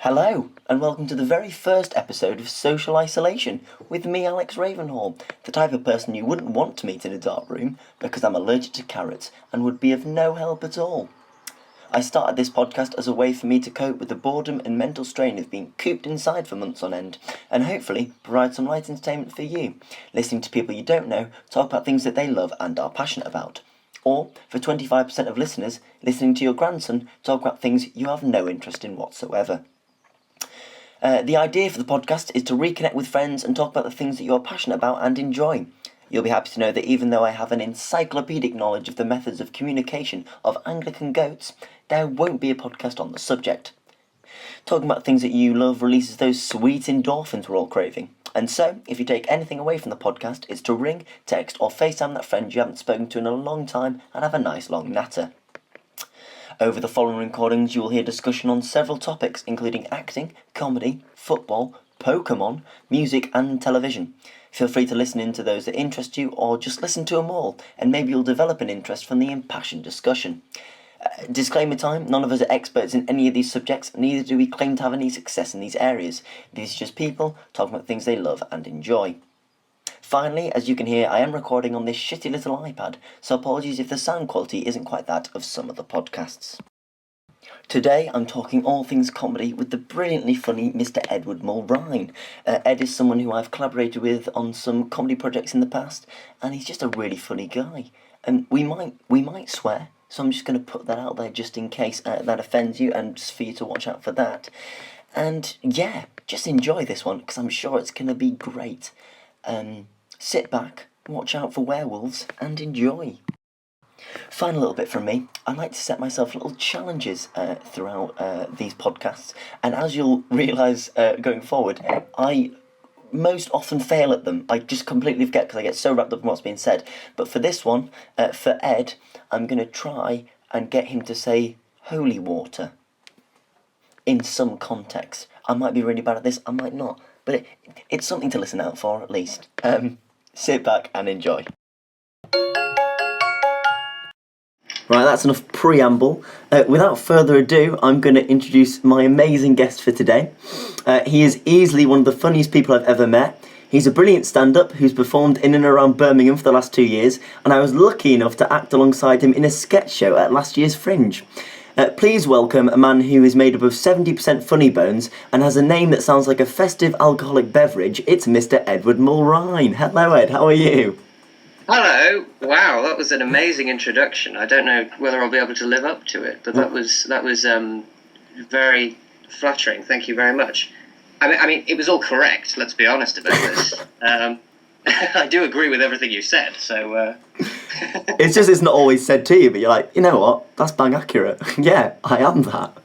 Hello, and welcome to the very first episode of Social Isolation with me, Alex Ravenhall, the type of person you wouldn't want to meet in a dark room because I'm allergic to carrots and would be of no help at all. I started this podcast as a way for me to cope with the boredom and mental strain of being cooped inside for months on end, and hopefully provide some light entertainment for you, listening to people you don't know talk about things that they love and are passionate about. Or, for 25% of listeners, listening to your grandson talk about things you have no interest in whatsoever. The idea for the podcast is to reconnect with friends and talk about the things that you are passionate about and enjoy. You'll be happy to know that even though I have an encyclopedic knowledge of the methods of communication of Anglican goats, there won't be a podcast on the subject. Talking about things that you love releases those sweet endorphins we're all craving. And so, if you take anything away from the podcast, it's to ring, text or FaceTime that friend you haven't spoken to in a long time and have a nice long natter. Over the following recordings, you will hear discussion on several topics, including acting, comedy, football, Pokemon, music and television. Feel free to listen in to those that interest you, or just listen to them all, and maybe you'll develop an interest from the impassioned discussion. Disclaimer time, none of us are experts in any of these subjects, neither do we claim to have any success in these areas. These are just people talking about things they love and enjoy. Finally, as you can hear, I am recording on this shitty little iPad, so apologies if the sound quality isn't quite that of some of the podcasts. Today I'm talking all things comedy with the brilliantly funny Mr. Edward Mulryne. Ed is someone who I've collaborated with on some comedy projects in the past, and he's just a really funny guy. And we might swear, so I'm just going to put that out there just in case that offends you, and just for you to watch out for that. And yeah, just enjoy this one, because I'm sure it's going to be great. Sit back, watch out for werewolves, and enjoy. Final little bit from me, I like to set myself little challenges throughout these podcasts, and as you'll realise going forward, I most often fail at them. I just completely forget because I get so wrapped up in what's being said. But for this one, for Ed, I'm going to try and get him to say holy water in some context. I might be really bad at this, I might not, but it's something to listen out for at least. Sit back and enjoy. Right, that's enough preamble. Without further ado, I'm going to introduce my amazing guest for today. He is easily one of the funniest people I've ever met. He's a brilliant stand-up who's performed in and around Birmingham for the last 2 years, and I was lucky enough to act alongside him in a sketch show at last year's Fringe. Please welcome a man who is made up of 70% funny bones and has a name that sounds like a festive alcoholic beverage. It's Mr. Edward Mulryne. Hello, Ed. How are you? Hello. Wow, that was an amazing introduction. I don't know whether I'll be able to live up to it, but that was very flattering. Thank you very much. I mean, it was all correct. Let's be honest about this. I do agree with everything you said. So. It's just it's not always said to you, but you're like, you know what? That's bang accurate. Yeah, I am that.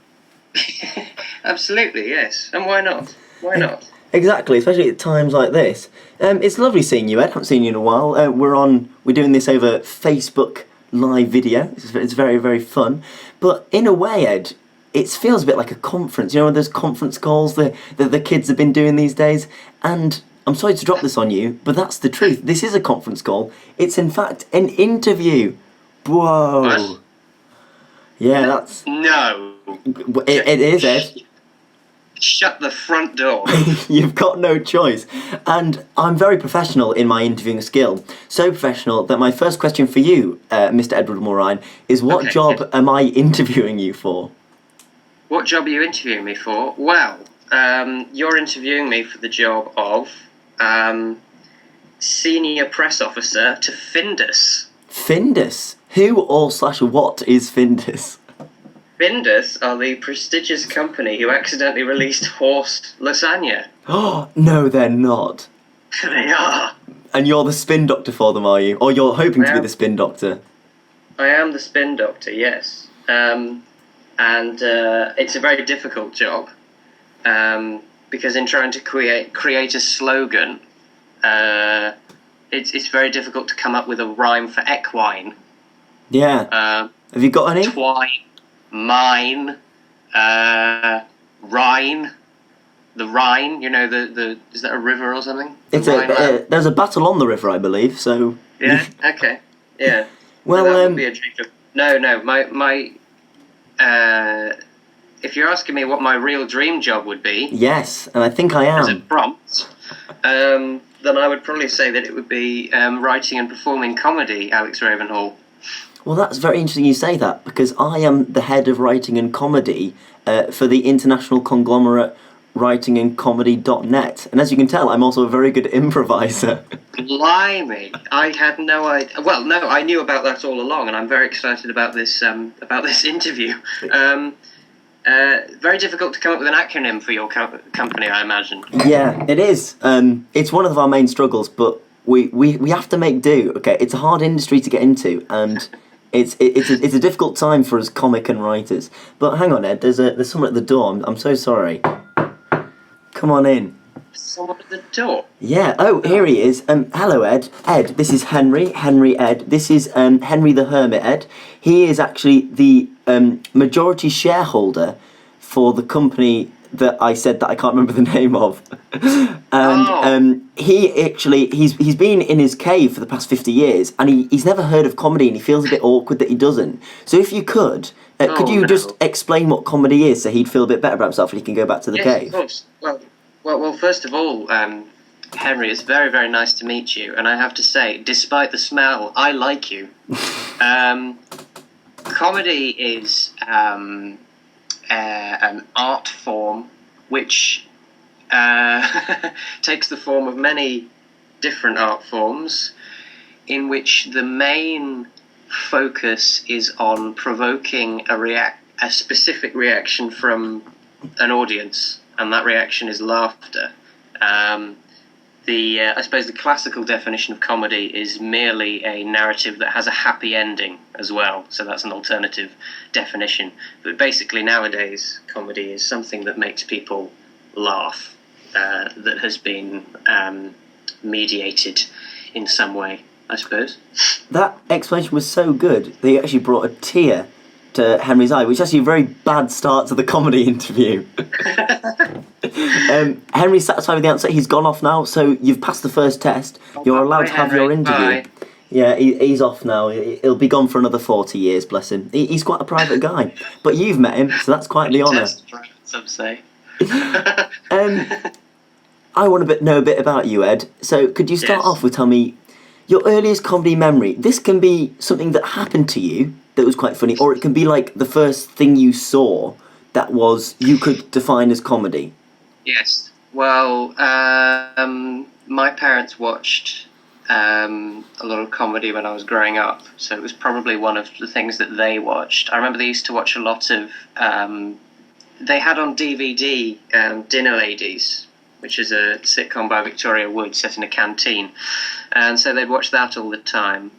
Absolutely, yes. And why not? Why not? Exactly, especially at times like this. It's lovely seeing you, Ed. I haven't seen you in a while. We're doing this over Facebook live video. It's very, very fun. But in a way, Ed, it feels a bit like a conference. You know, those conference calls that the kids have been doing these days. And I'm sorry to drop this on you, but that's the truth. This is a conference call. It's in fact an interview. Whoa. What? Yeah, that's... No. It is, Ed. Shut the front door. You've got no choice. And I'm very professional in my interviewing skill. So professional that my first question for you, Mr. Edward Mulryne, is what job am I interviewing you for? What job are you interviewing me for? Well, you're interviewing me for the job of senior press officer to Findus. Findus? Who or / what is Findus? Findus are the prestigious company who accidentally released horse lasagna. Oh, no, they're not. They are. And you're the spin doctor for them, are you? Or you're hoping to be the spin doctor? I am the spin doctor, yes. And it's a very difficult job. Because in trying to create a slogan, it's very difficult to come up with a rhyme for equine. Yeah. Have you got any? Twine. Mine, Rhine, the Rhine. You know the is that a river or something? There's a battle on the river, I believe. So yeah, okay, yeah. Well, that would be a dream. No, my if you're asking me what my real dream job would be, Yes, and I think I as a am. prompt, then I would probably say that it would be writing and performing comedy, Alex Ravenhall. Well, that's very interesting you say that, because I am the head of writing and comedy for the international conglomerate writingandcomedy.net. And as you can tell, I'm also a very good improviser. Blimey, I had no idea. Well, no, I knew about that all along, and I'm very excited about this interview. Very difficult to come up with an acronym for your company, I imagine. Yeah, it is. It's one of our main struggles, but we have to make do. Okay, it's a hard industry to get into, and it's a difficult time for us comic and writers. But hang on, Ed. There's someone at the door. I'm so sorry. Come on in. Someone at the door. Yeah. Oh, here he is. Hello, Ed. Ed, this is Henry. Henry Ed. This is Henry the Hermit. Ed. He is actually the majority shareholder for the company that I said that I can't remember the name of. And he's been in his cave for the past 50 years, and he's never heard of comedy, and he feels a bit awkward that he doesn't. So if you could you just explain what comedy is, so he'd feel a bit better about himself, and he can go back to the cave? Of course. Well, first of all, Henry, it's very, very nice to meet you, and I have to say, despite the smell, I like you. Comedy is an art form which takes the form of many different art forms, in which the main focus is on provoking a specific reaction from an audience, and that reaction is laughter. I suppose the classical definition of comedy is merely a narrative that has a happy ending as well, so that's an alternative definition. But basically nowadays, comedy is something that makes people laugh, that has been mediated in some way, I suppose. That explanation was so good that he actually brought a tear to Henry's eye, which is actually a very bad start to the comedy interview. Henry's satisfied with the answer. He's gone off now, so you've passed the first test. You're allowed to have your interview. Bye. Yeah, he's off now. He'll be gone for another 40 years, bless him. He's quite a private guy. But you've met him, so that's quite the honour. Some say. I want to know a bit about you, Ed. So could you start off with telling me your earliest comedy memory? This can be something that happened to you that was quite funny, or it can be like the first thing you saw that you could define as comedy. Yes. Well, my parents watched a lot of comedy when I was growing up, so it was probably one of the things that they watched. I remember they used to watch a lot of... they had on DVD Dinner Ladies, which is a sitcom by Victoria Wood set in a canteen. And so they'd watch that all the time.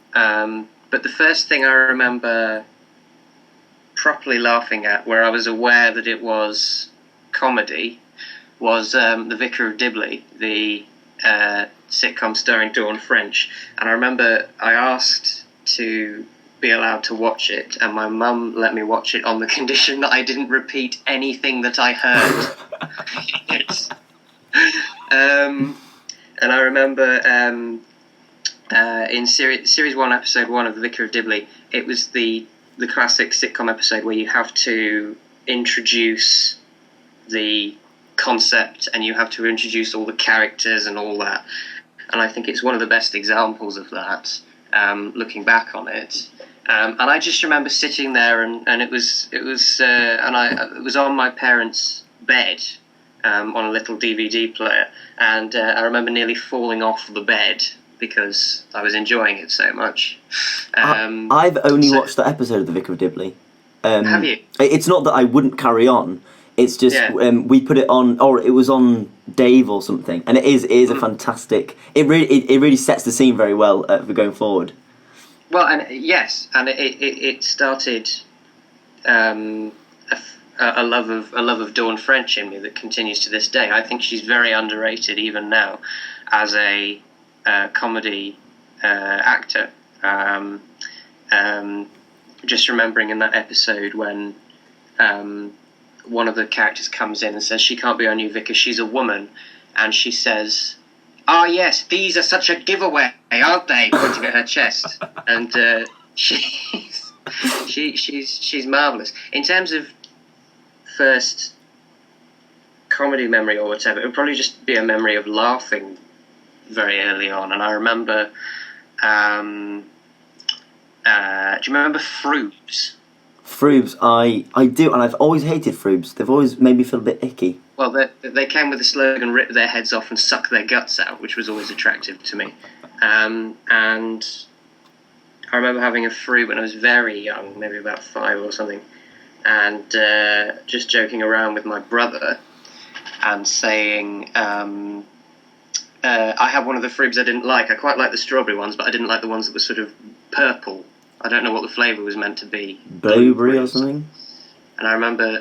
But the first thing I remember properly laughing at, where I was aware that it was comedy, was The Vicar of Dibley, the sitcom starring Dawn French. And I remember I asked to be allowed to watch it, and my mum let me watch it on the condition that I didn't repeat anything that I heard. And I remember in series 1, episode 1 of The Vicar of Dibley, it was the classic sitcom episode where you have to introduce the concept and you have to introduce all the characters and all that. And I think it's one of the best examples of that, looking back on it. And I just remember sitting there, and it was on my parents' bed, on a little DVD player, and I remember nearly falling off the bed because I was enjoying it so much. I've only watched that episode of The Vicar of Dibley. Have you? It's not that I wouldn't carry on. It's just we put it on, or it was on Dave or something, and it is a fantastic. It really sets the scene very well for going forward. Well, and yes, and it started a love of Dawn French in me that continues to this day. I think she's very underrated even now as a comedy actor. Just remembering in that episode when one of the characters comes in and says she can't be our new vicar, she's a woman, and she says, "Ah, yes, these are such a giveaway, aren't they?" pointing at her chest, and she's marvelous in terms of first comedy memory or whatever, it would probably just be a memory of laughing very early on. And I remember, do you remember Froobs? Froobs, I do, and I've always hated Froobs. They've always made me feel a bit icky. Well, they came with the slogan, rip their heads off and suck their guts out, which was always attractive to me. And I remember having a Froob when I was very young, maybe about 5 or something, and just joking around with my brother and saying, I had one of the Froobs I didn't like. I quite liked the strawberry ones, but I didn't like the ones that were sort of purple. I don't know what the flavour was meant to be. Blueberry or something? And I remember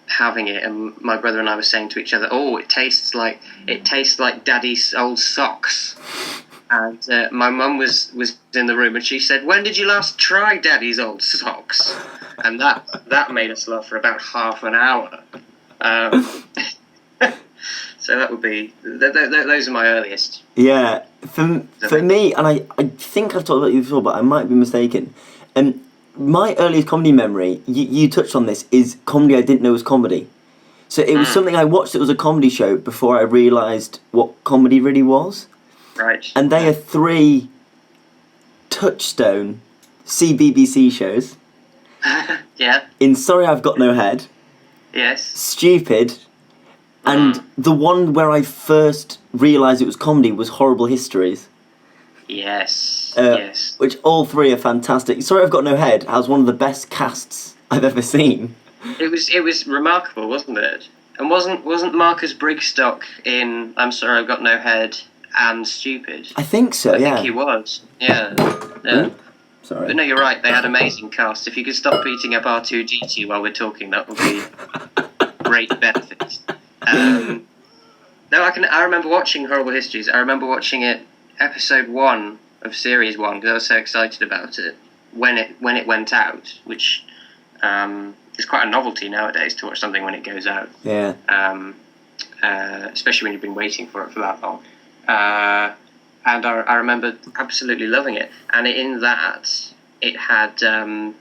having it, and my brother and I were saying to each other, "Oh, it tastes like Daddy's old socks." And my mum was in the room, and she said, "When did you last try Daddy's old socks?" And that made us laugh for about half an hour. So that would be those are my earliest. Yeah, for me, and I think I've talked about you before, but I might be mistaken. My earliest comedy memory, you touched on this, is comedy I didn't know was comedy. So it was something I watched that was a comedy show before I realised what comedy really was. Right. And they are 3 touchstone CBBC shows. Yeah. In Sorry I've Got No Head. Yes. Stupid. And the one where I first realised it was comedy was Horrible Histories. Yes. Yes. Which all 3 are fantastic. Sorry I've Got No Head has one of the best casts I've ever seen. It was remarkable, wasn't it? And wasn't Marcus Brigstock in I'm Sorry I've Got No Head and Stupid? I think so, yeah. I think he was. Yeah. Ooh, sorry. But no, you're right, they had amazing cast. If you could stop beating up R2-D2 while we're talking, that would be great benefit. No, I remember watching Horrible Histories. I remember watching it, episode 1 of series 1, because I was so excited about it when it went out, which is quite a novelty nowadays to watch something when it goes out. Yeah. Especially when you've been waiting for it for that long. And I remember absolutely loving it. And in that, it had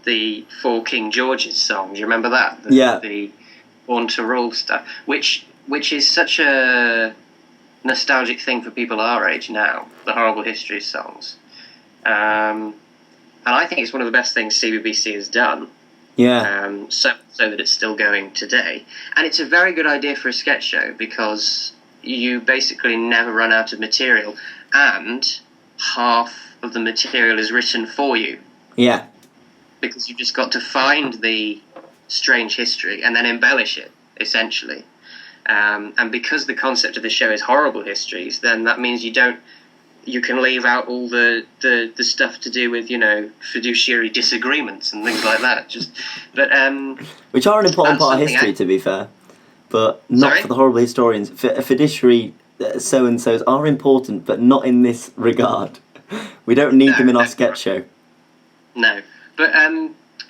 the 4 King George's songs. You remember that? The Born to Rule stuff, which is such a nostalgic thing for people our age now, the Horrible Histories songs. And I think it's one of the best things CBBC has done. Yeah. So that it's still going today. And it's a very good idea for a sketch show because you basically never run out of material, and half of the material is written for you. Yeah. Because you've just got to find the strange history and then embellish it, essentially. And because the concept of the show is Horrible Histories, then that means you can leave out all the stuff to do with, fiduciary disagreements and things like that. Which are an important part of history, to be fair, but not for the horrible historians. Fiduciary so-and-sos are important, but not in this regard. We don't need them in our sketch show. No, but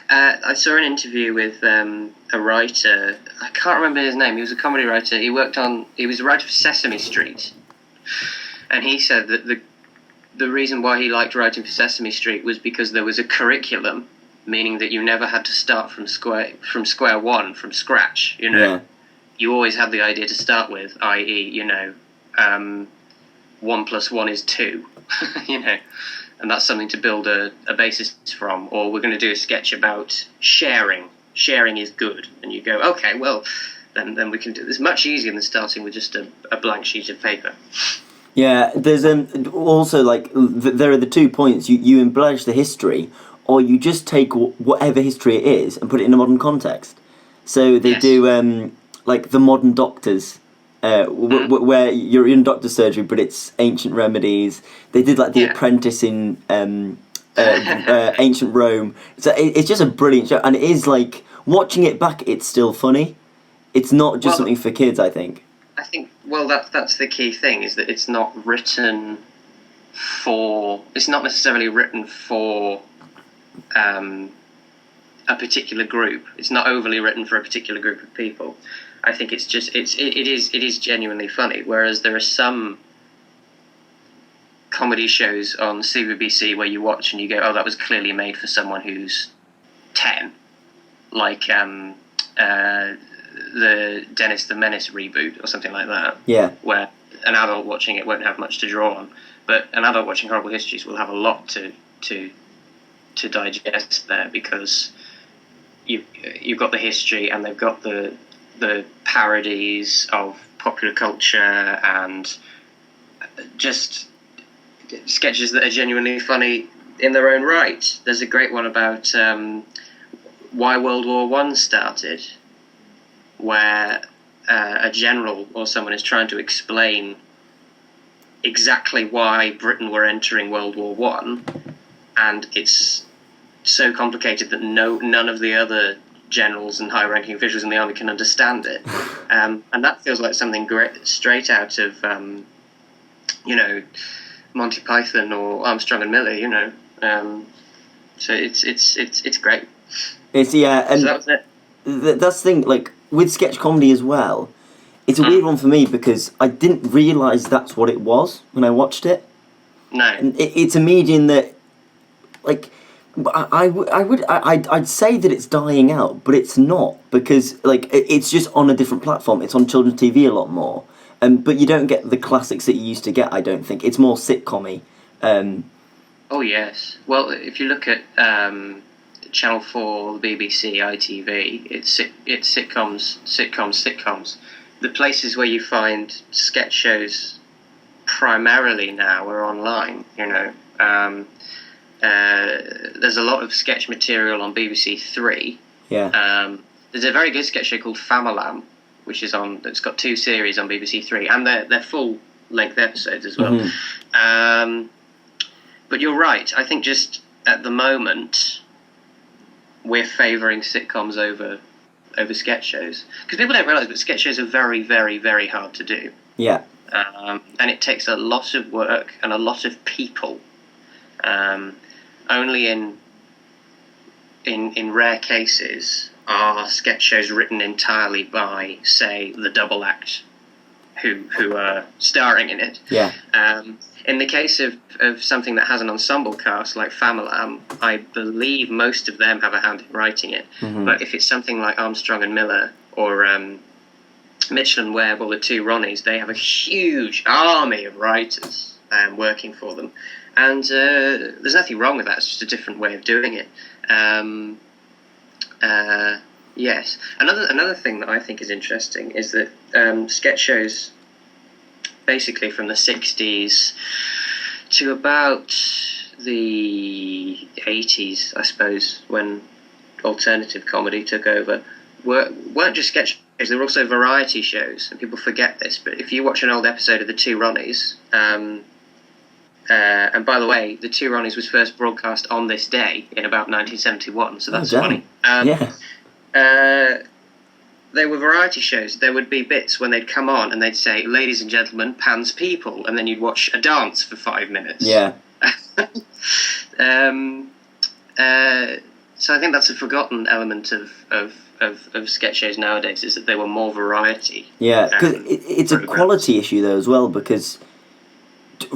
I saw an interview with a writer. I can't remember his name. He was a comedy writer. He was a writer for Sesame Street. And he said that the reason why he liked writing for Sesame Street was because there was a curriculum, meaning that you never had to start from square one, from scratch. Yeah. You always had the idea to start with, i.e., 1 + 1 is 2, and that's something to build a basis from. Or we're going to do a sketch about sharing. Sharing is good, and you go, okay, well, then we can do this. Much easier than starting with just a blank sheet of paper. Yeah, there's also there are the 2 points. You embellish the history, or you just take whatever history it is and put it in a modern context. So they do the Modern Doctors, where you're in doctor's surgery, but it's ancient remedies. They did The Apprentice in ancient Rome. So it's just a brilliant show, and it is watching it back. It's still funny. It's not just something for kids, I think. I think, that's the key thing, is that it's not necessarily written for a particular group. It's not overly written for a particular group of people. I think it's just, it is genuinely funny, whereas there are some comedy shows on CBBC where you watch and you go, oh, that was clearly made for someone who's 10. the Dennis the Menace reboot or something like that. Yeah. Where an adult watching it won't have much to draw on, but an adult watching Horrible Histories will have a lot to digest there, because you've got the history and they've got the parodies of popular culture and just sketches that are genuinely funny in their own right. There's a great one about why World War One started, where a general or someone is trying to explain exactly why Britain were entering World War One, and it's so complicated that none of the other generals and high-ranking officials in the army can understand it, and that feels like something great, straight out of Monty Python or Armstrong and Miller, so it's great. It's and so that was it. That's the thing. Like with sketch comedy as well, it's a weird one for me because I didn't realise that's what it was when I watched it. No, and it's a medium that, like, I'd say that it's dying out, but it's not, because like it's just on a different platform. It's on children's TV a lot more, but you don't get the classics that you used to get. I don't think it's more sitcom-y. Oh yes. Well, if you look at Channel 4, the BBC, ITV, it's sitcoms. The places where you find sketch shows primarily now are online. There's a lot of sketch material on BBC Three. Yeah. There's a very good sketch show called Famalam, which is it's got 2 series on BBC Three, and they're full length episodes as well. Mm-hmm. But you're right. I think just at the moment we're favouring sitcoms over sketch shows, because people don't realise that sketch shows are very, very, very hard to do. Yeah. And it takes a lot of work and a lot of people. Only in rare cases are sketch shows written entirely by, say, the double act who are starring in it. Yeah. In the case of something that has an ensemble cast like Famalam, I believe most of them have a hand in writing it. Mm-hmm. But if it's something like Armstrong and Miller or Mitchell and Webb or the 2 Ronnies, they have a huge army of writers working for them. And there's nothing wrong with that. It's just a different way of doing it. Yes. Another thing that I think is interesting is that sketch shows, basically from the 60s to about the 80s, I suppose, when alternative comedy took over, weren't just sketch shows, they were also variety shows. And people forget this, but if you watch an old episode of the 2 Ronnies, and by the way, the 2 Ronnies was first broadcast on this day in about 1971, so that's funny. Yeah. They were variety shows. There would be bits when they'd come on and they'd say, "Ladies and gentlemen, Pan's people," and then you'd watch a dance for 5 minutes. Yeah. So I think that's a forgotten element of sketch shows nowadays, is that they were more variety. Yeah, because it's a quality issue though as well, because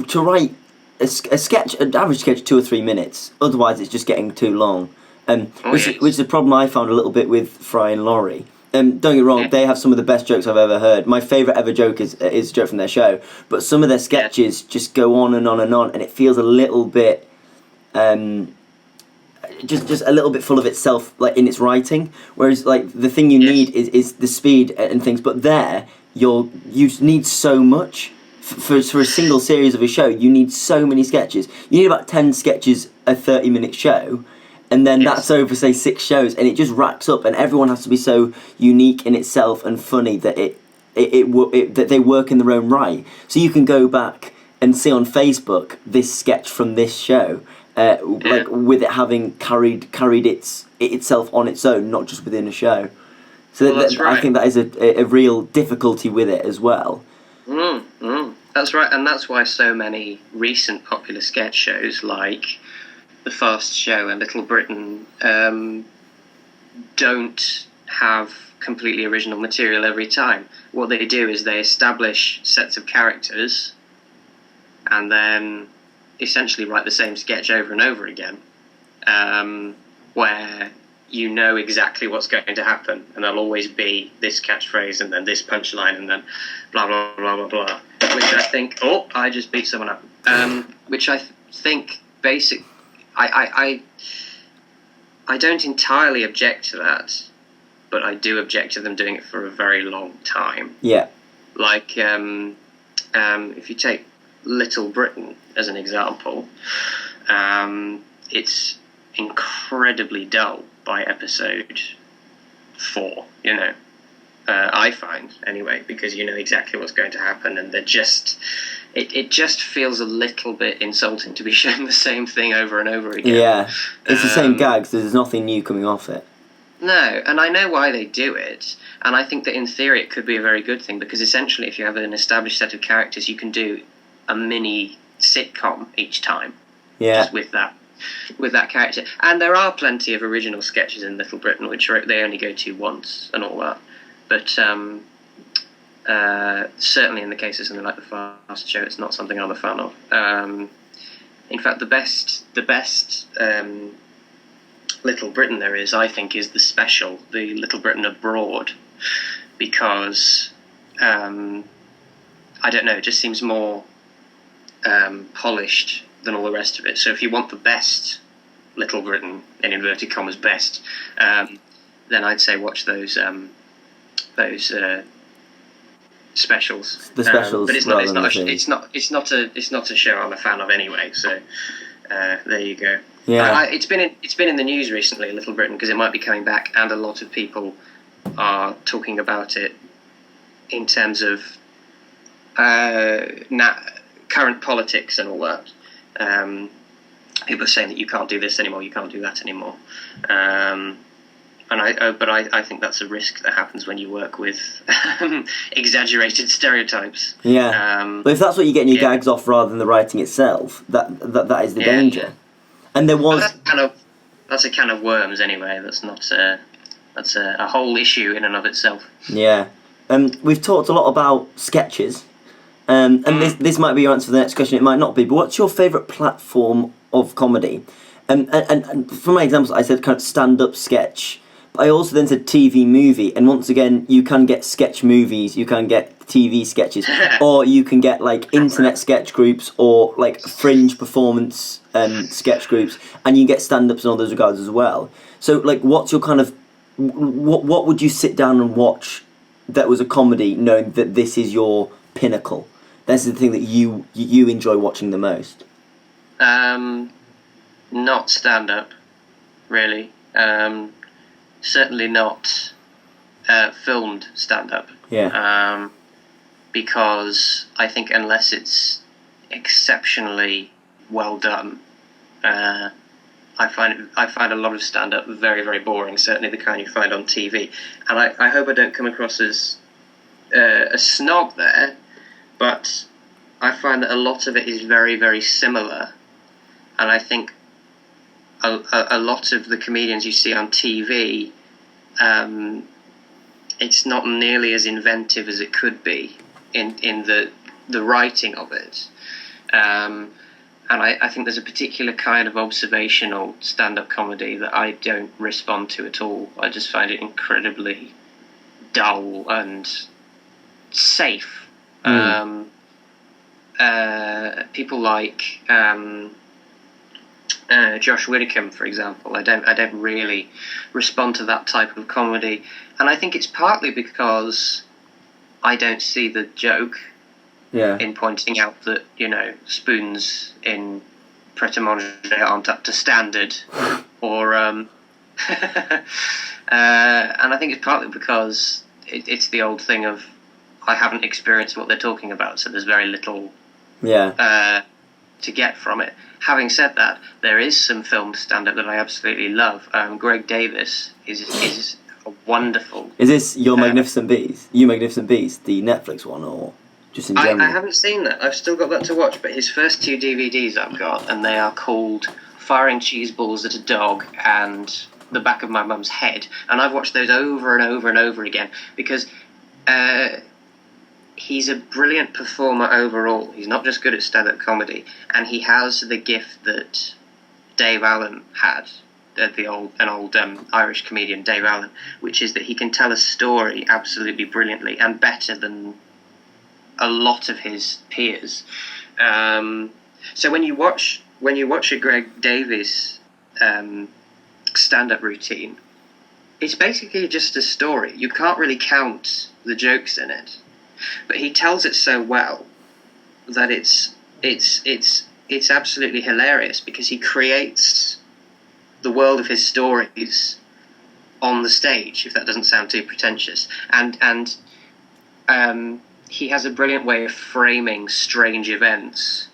to write a sketch, an average sketch, 2 or 3 minutes. Otherwise, it's just getting too long. Which is a problem I found a little bit with Fry and Laurie. Don't get me wrong, they have some of the best jokes I've ever heard. My favourite ever joke is a joke from their show, but some of their sketches just go on and on and on, and it feels a little bit, just a little bit full of itself, like in its writing. Whereas, like, the thing you need is the speed and things. But there, you need so much for a single series of a show. You need so many sketches. You need about 10 sketches a 30-minute show. And then that's over, say, 6 shows, and it just racks up, and everyone has to be so unique in itself and funny that that they work in their own right. So you can go back and see on Facebook this sketch from this show, like with it having carried itself on its own, not just within a show. So that's right. I think that is a real difficulty with it as well. That's right, and that's why so many recent popular sketch shows like The Fast Show and Little Britain don't have completely original material every time. What they do is they establish sets of characters and then essentially write the same sketch over and over again, where you know exactly what's going to happen, and there'll always be this catchphrase and then this punchline and then blah blah blah blah blah. Which I think, I just beat someone up. Which I think I don't entirely object to that, but I do object to them doing it for a very long time. Yeah. Like, if you take Little Britain as an example, it's incredibly dull by episode 4, I find, anyway, because you know exactly what's going to happen, and it just feels a little bit insulting to be shown the same thing over and over again. Yeah, it's the same gags, there's nothing new coming off it. No, and I know why they do it, and I think that in theory it could be a very good thing, because essentially if you have an established set of characters, you can do a mini sitcom each time, just with that character. And there are plenty of original sketches in Little Britain, which they only go to once and all that. But certainly in the case of something like The Fast Show, it's not something I'm a fan of. In fact, the best Little Britain there is, I think, is the special, the Little Britain Abroad, because I don't know, it just seems more polished than all the rest of it. So if you want the best Little Britain, in inverted commas best, then I'd say watch those specials. The specials, but it's not a show I'm a fan of anyway. So there you go. Yeah, it's been in the news recently, Little Britain, because it might be coming back, and a lot of people are talking about it in terms of current politics and all that. People are saying that you can't do this anymore, you can't do that anymore. But I think that's a risk that happens when you work with exaggerated stereotypes. Yeah. But if that's what you're getting your gags off rather than the writing itself, that is the danger. And there was that's a can of worms anyway. That's a whole issue in and of itself. Yeah. We've talked a lot about sketches. And this might be your answer for the next question, it might not be, but what's your favourite platform of comedy? And for my examples, I said kind of stand-up sketch, but I also then said TV movie, and once again, you can get sketch movies, you can get TV sketches, or you can get like internet sketch groups, or like fringe performance sketch groups, and you can get stand-ups in all those regards as well. So like, what's your kind of, what would you sit down and watch that was a comedy, knowing that this is your pinnacle? This is the thing that you enjoy watching the most. Not stand-up, really. Certainly not filmed stand-up. Yeah. Because I think unless it's exceptionally well done, I find a lot of stand-up very, very boring. Certainly the kind you find on TV. And I hope I don't come across as a snob there, but I find that a lot of it is very, very similar, and I think a lot of the comedians you see on TV, it's not nearly as inventive as it could be in the writing of it, and I think there's a particular kind of observational stand-up comedy that I don't respond to at all. I just find it incredibly dull and safe. People like Josh Widdicombe, for example. I don't really respond to that type of comedy, and I think it's partly because I don't see the joke in pointing out that spoons in Pret-a-Manger aren't up to standard, or and I think it's partly because it's the old thing of I haven't experienced what they're talking about, so there's very little to get from it. Having said that, there is some filmed stand-up that I absolutely love. Greg Davis is a wonderful... Is this Your Magnificent Beast? You Magnificent Beast, the Netflix one, or just in general? I haven't seen that. I've still got that to watch, but his first 2 DVDs I've got, and they are called Firing Cheese Balls at a Dog and The Back of My Mum's Head, and I've watched those over and over and over again, because... he's a brilliant performer overall. He's not just good at stand-up comedy, and he has the gift that Dave Allen had an old Irish comedian, Dave Allen, which is that he can tell a story absolutely brilliantly and better than a lot of his peers. So when you watch a Greg Davies stand-up routine, it's basically just a story. You can't really count the jokes in it, but he tells it so well that it's absolutely hilarious, because he creates the world of his stories on the stage, if that doesn't sound too pretentious, and he has a brilliant way of framing strange events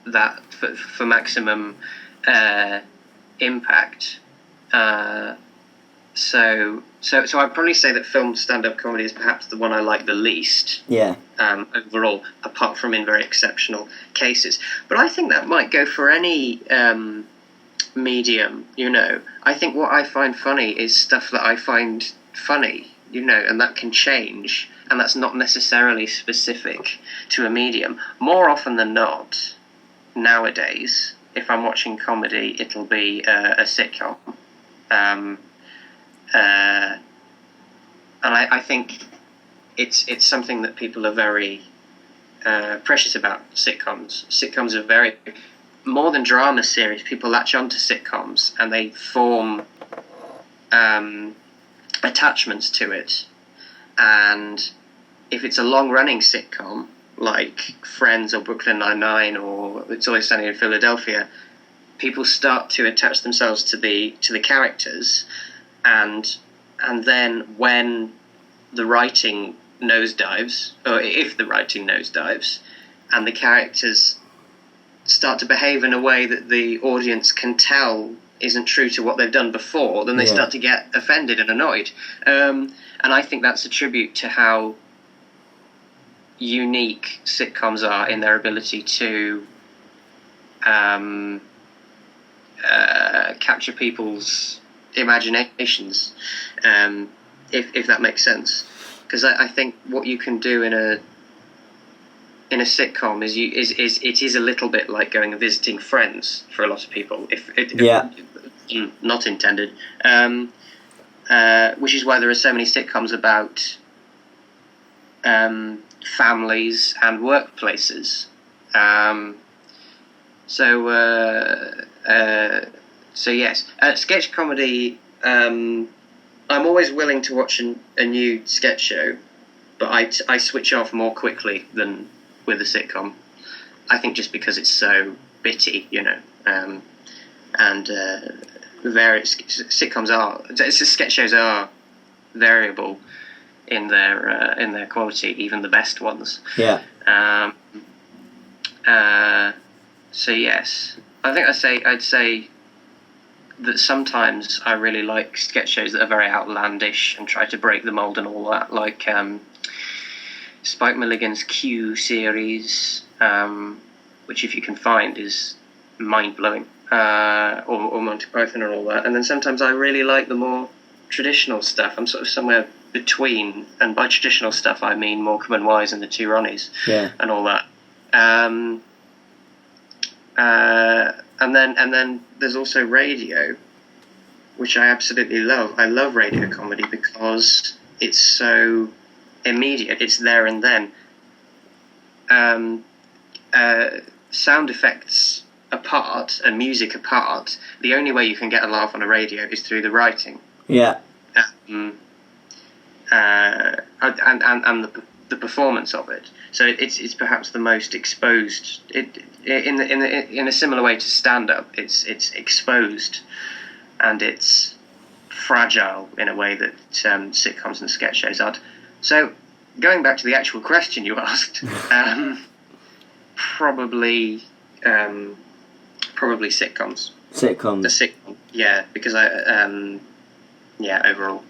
that for maximum impact. So I'd probably say that film stand-up comedy is perhaps the one I like the least. Yeah. Overall, apart from in very exceptional cases. But I think that might go for any medium, I think what I find funny is stuff that I find funny, and that can change, and that's not necessarily specific to a medium. More often than not, nowadays, if I'm watching comedy, it'll be a sitcom. And I think it's something that people are very precious about. Sitcoms are very, more than drama series. People latch onto sitcoms and they form attachments to it. And if it's a long-running sitcom like Friends or Brooklyn Nine-Nine or It's Always Sunny in Philadelphia, people start to attach themselves to the characters. And then when the writing nosedives, or if the writing nosedives, and the characters start to behave in a way that the audience can tell isn't true to what they've done before, then they start to get offended and annoyed. And I think that's a tribute to how unique sitcoms are in their ability to capture people's imaginations, if that makes sense. Because I think what you can do in a sitcom is it is a little bit like going and visiting friends for a lot of people. If not intended. Which is why there are so many sitcoms about families and workplaces. So yes, sketch comedy. I'm always willing to watch a new sketch show, but I switch off more quickly than with a sitcom. I think just because it's so bitty, and various sitcoms sketch shows are variable in their quality, even the best ones. Yeah. So yes, I think I'd say that sometimes I really like sketch shows that are very outlandish and try to break the mold and all that, like Spike Milligan's Q series, which if you can find is mind-blowing, or Monty Python and all that. And then sometimes I really like the more traditional stuff. I'm sort of somewhere between, and by traditional stuff I mean Morecambe and Wise and the Two Ronnies, and all that. And then there's also radio, which I absolutely love. I love radio comedy because it's so immediate. It's there and then. Sound effects apart and music apart, the only way you can get a laugh on a radio is through the writing. Yeah. And the performance of it. So it's perhaps the most exposed. In a similar way to stand-up, it's exposed, and it's fragile in a way that sitcoms and sketch shows aren't. So going back to the actual question you asked, probably sitcoms. Sitcoms. A sitcom, yeah, because overall.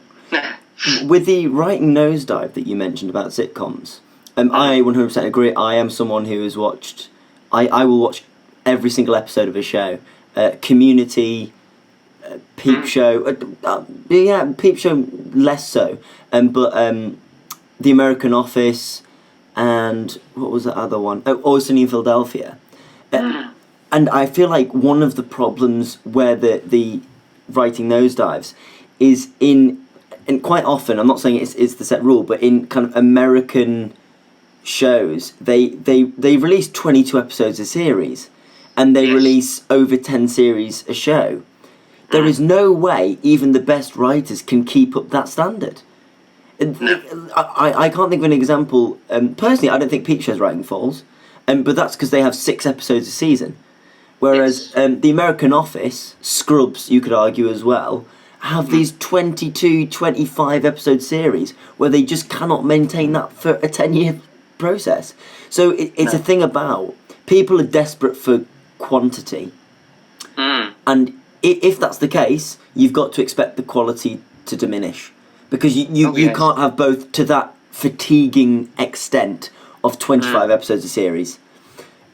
With the writing nosedive that you mentioned about sitcoms, I 100% agree. I am someone who has watched... I will watch every single episode of a show. Community, Peep Show... Peep Show less so. But The American Office and... What was the other one? Always Sunny in Philadelphia. And I feel like one of the problems where the writing nosedives is and quite often, I'm not saying it's the set rule, but in kind of American shows, they release 22 episodes a series, and they release over 10 series a show. There is no way even the best writers can keep up that standard. No. I can't think of an example. Personally, I don't think Peep Show's writing falls, but that's because they have 6 episodes a season. Whereas the American Office, Scrubs, you could argue as well, have these 22, 25 episode series where they just cannot maintain that for a 10-year process. So it's a thing about people are desperate for quantity, and if that's the case, you've got to expect the quality to diminish, because you can't have both to that fatiguing extent of 25 episodes a series.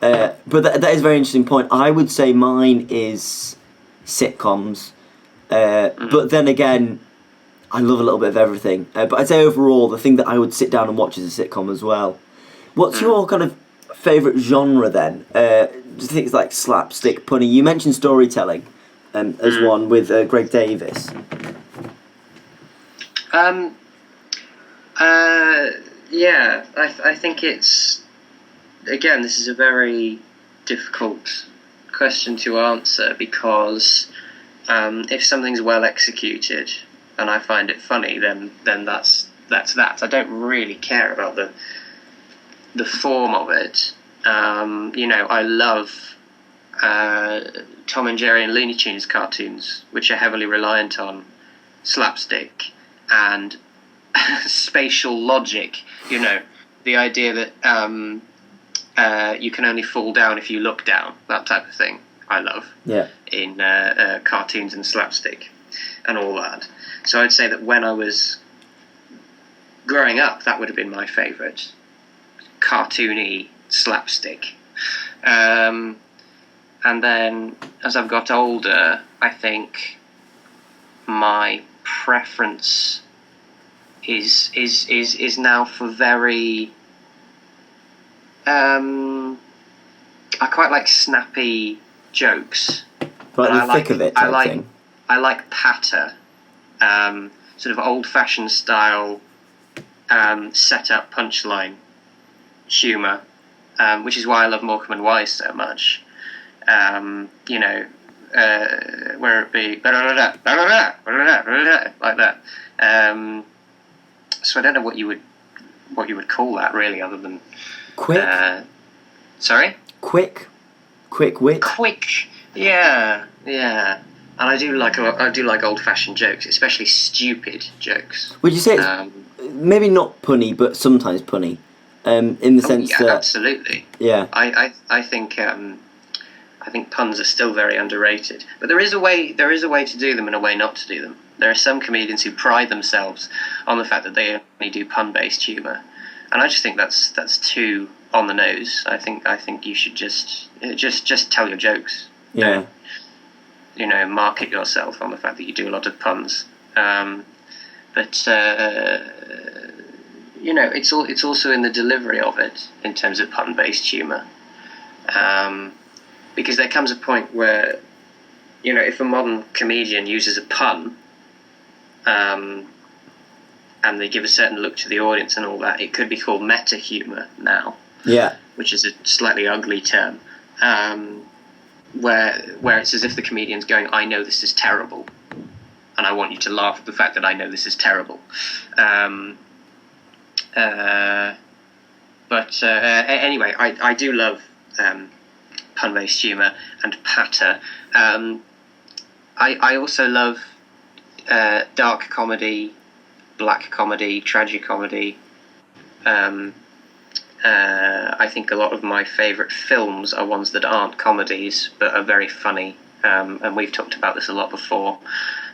But that is a very interesting point. I would say mine is sitcoms. But then again, I love a little bit of everything. But I'd say overall, the thing that I would sit down and watch is a sitcom as well. What's your kind of favourite genre then? Just things like slapstick, punny. You mentioned storytelling as one with Greg Davis. Yeah, I think it's... Again, this is a very difficult question to answer, because if something's well executed and I find it funny, then that's that. I don't really care about the form of it. I love Tom and Jerry and Looney Tunes cartoons, which are heavily reliant on slapstick and spatial logic. The idea that you can only fall down if you look down, that type of thing. I love in cartoons and slapstick and all that. So I'd say that when I was growing up, that would have been my favourite, cartoony slapstick. And then as I've got older, I think my preference is now for very... I quite like snappy jokes. Like the thick of it type thing. I like patter, sort of old-fashioned style, set-up punchline humour, which is why I love Morecambe and Wise so much. Where it be like that. So I don't know what you would call that really, other than quick. Sorry? Quick wit. Quick, yeah. And I do like old-fashioned jokes, especially stupid jokes. Would you say it's maybe not punny, but sometimes punny, in the sense that absolutely. Yeah. I think puns are still very underrated, but there is a way to do them and a way not to do them. There are some comedians who pride themselves on the fact that they only do pun-based humour, and I just think that's too on the nose. I think you should just tell your jokes. Yeah. Market yourself on the fact that you do a lot of puns. But it's also in the delivery of it in terms of pun-based humour. Because there comes a point where, if a modern comedian uses a pun, and they give a certain look to the audience and all that, it could be called meta humour now. Yeah. Which is a slightly ugly term. Where it's as if the comedian's going, I know this is terrible, and I want you to laugh at the fact that I know this is terrible. Anyway, I do love pun-based humour and patter. I also love dark comedy, black comedy, tragic comedy. I think a lot of my favourite films are ones that aren't comedies but are very funny, and we've talked about this a lot before.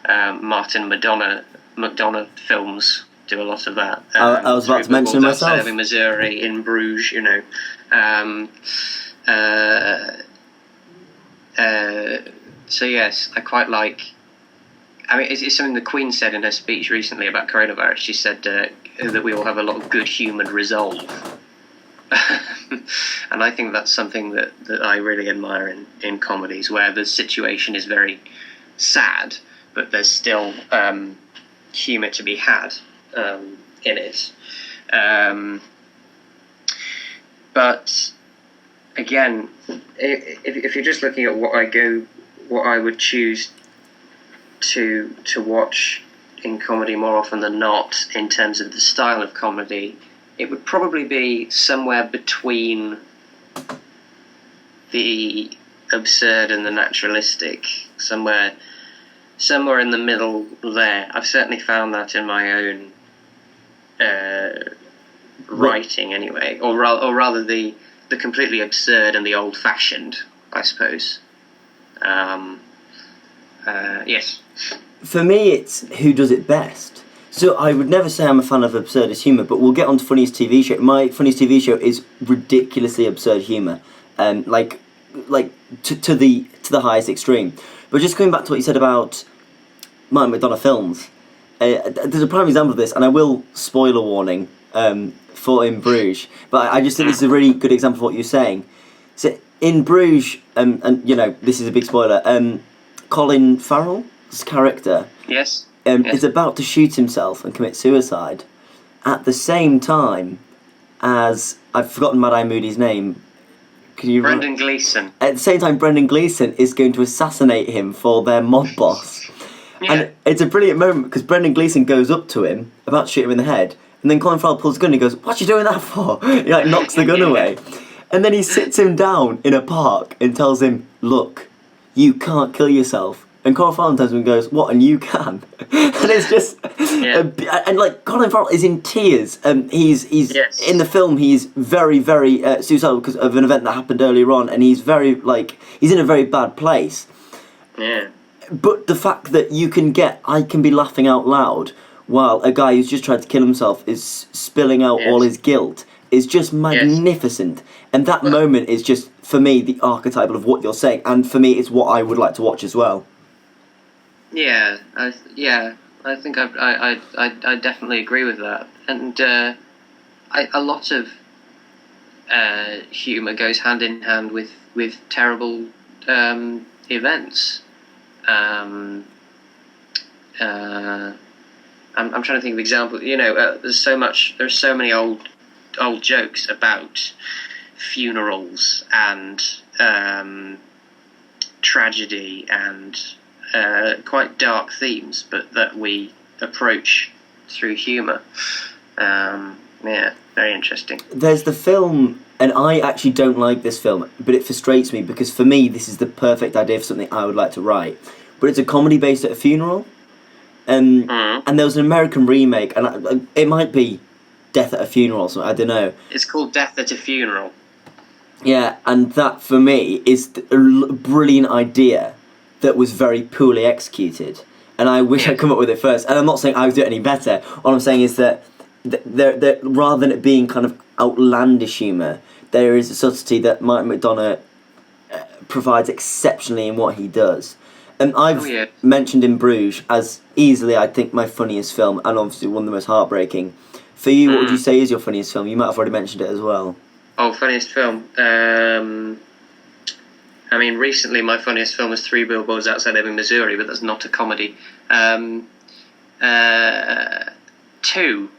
Martin McDonagh films do a lot of that. I was about to mention myself. In Missouri, in Bruges, so yes, I quite like... I mean, it's something the Queen said in her speech recently about coronavirus. She said that we all have a lot of good human resolve. And I think that's something that I really admire in comedies, where the situation is very sad, but there's still humour to be had in it. But again, if you're just looking at what I would choose to watch in comedy more often than not, in terms of the style of comedy, it would probably be somewhere between the absurd and the naturalistic, somewhere in the middle there. I've certainly found that in my own writing, anyway, or rather the completely absurd and the old-fashioned, I suppose. Yes. For me, it's who does it best. So I would never say I'm a fan of absurdist humour, but we'll get on to funniest TV show. My funniest TV show is ridiculously absurd humour, like to the highest extreme. But just coming back to what you said about Martin McDonagh films, there's a prime example of this, and I will spoiler warning for In Bruges, but I just think this is a really good example of what you're saying. So in Bruges, and this is a big spoiler, Colin Farrell's character Yes. is about to shoot himself and commit suicide at the same time as, I've forgotten Mad Eye Moody's name. Brendan Gleeson. At the same time, Brendan Gleeson is going to assassinate him for their mob boss. Yeah. And it's a brilliant moment because Brendan Gleeson goes up to him, about to shoot him in the head, and then Colin Farrell pulls the gun and he goes, "What you doing that for?" He knocks the gun away. And then he sits him down in a park and tells him, "Look, you can't kill yourself." And Colin Farrell turns to him and goes, "What? And you can?" And it's just, and Colin Farrell is in tears. He's Yes. in the film. He's very, very suicidal because of an event that happened earlier on, and he's he's in a very bad place. Yeah. But the fact that I can be laughing out loud while a guy who's just tried to kill himself is spilling out all his guilt is just magnificent. And that moment is just, for me, the archetypal of what you're saying, and for me, it's what I would like to watch as well. Yeah, I think I definitely agree with that, and a lot of humour goes hand in hand with terrible events. I'm trying to think of examples. There's so many old jokes about funerals and tragedy and quite dark themes, but that we approach through humour. Very interesting. There's the film, and I actually don't like this film, but it frustrates me because for me this is the perfect idea for something I would like to write. But it's a comedy based at a funeral, and there was an American remake, and it might be Death at a Funeral or something, I don't know. It's called Death at a Funeral. Yeah, and that for me is a brilliant idea that was very poorly executed, and I wish I'd come up with it first. And I'm not saying I would do it any better. All I'm saying is that rather than it being kind of outlandish humour, there is a subtlety that Martin McDonagh provides exceptionally in what he does. And I've mentioned In Bruges as easily, I think, my funniest film, and obviously one of the most heartbreaking. For you, what would you say is your funniest film? You might have already mentioned it as well. Oh, funniest film. Recently my funniest film was 3 Billboards Outside Ebbing, Missouri, but that's not a comedy. 2,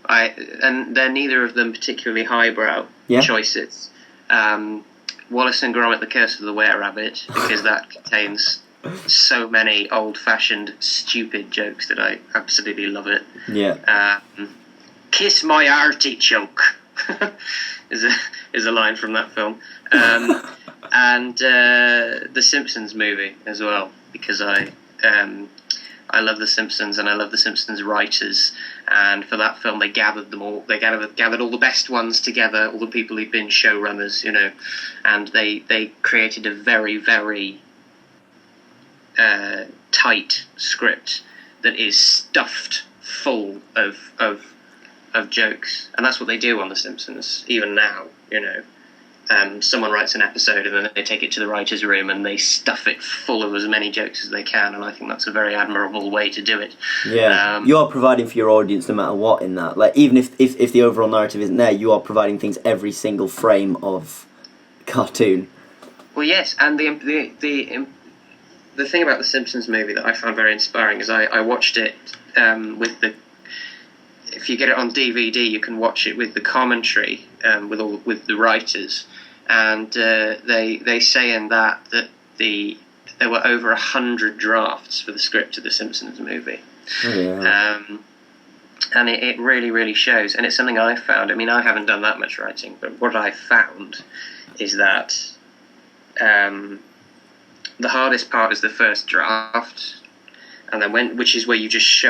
and they're neither of them particularly highbrow choices. Wallace and Gromit: The Curse of the Were-Rabbit, because that contains so many old-fashioned, stupid jokes that I absolutely love it. Yeah. Kiss my artichoke is a line from that film. And the Simpsons movie as well, because I love the Simpsons and I love the Simpsons writers, and for that film they gathered them all. They gathered all the best ones together, all the people who'd been showrunners, and they created a very, very tight script that is stuffed full of jokes, and that's what they do on the Simpsons even now. Someone writes an episode and then they take it to the writer's room and they stuff it full of as many jokes as they can, and I think that's a very admirable way to do it. Yeah, you are providing for your audience no matter what in that. Like, even if the overall narrative isn't there, you are providing things every single frame of cartoon. Well, yes, and the thing about the Simpsons movie that I found very inspiring is I watched it with the. If you get it on DVD, you can watch it with the commentary with the writers, and they say in that there were over 100 drafts for the script of the Simpsons movie. Oh, yeah. And it really, really shows. And it's something I found. I mean, I haven't done that much writing, but what I found is that the hardest part is the first draft, and then which is where you just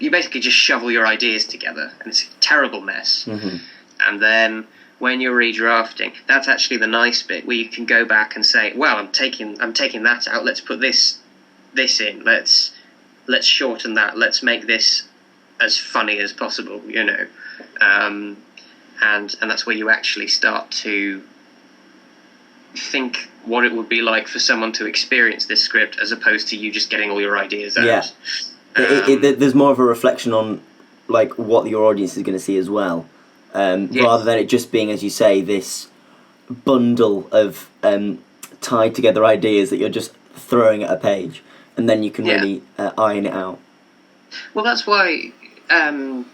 you basically just shovel your ideas together, and it's a terrible mess. Mm-hmm. And then when you're redrafting, that's actually the nice bit where you can go back and say, well, I'm taking that out. Let's put this in. Let's shorten that. Let's make this as funny as possible, and that's where you actually start to think what it would be like for someone to experience this script, as opposed to you just getting all your ideas out. Yeah. There's more of a reflection on like what your audience is going to see as well, rather than it just being, as you say, this bundle of tied together ideas that you're just throwing at a page, and then you can really iron it out. Well, that's why I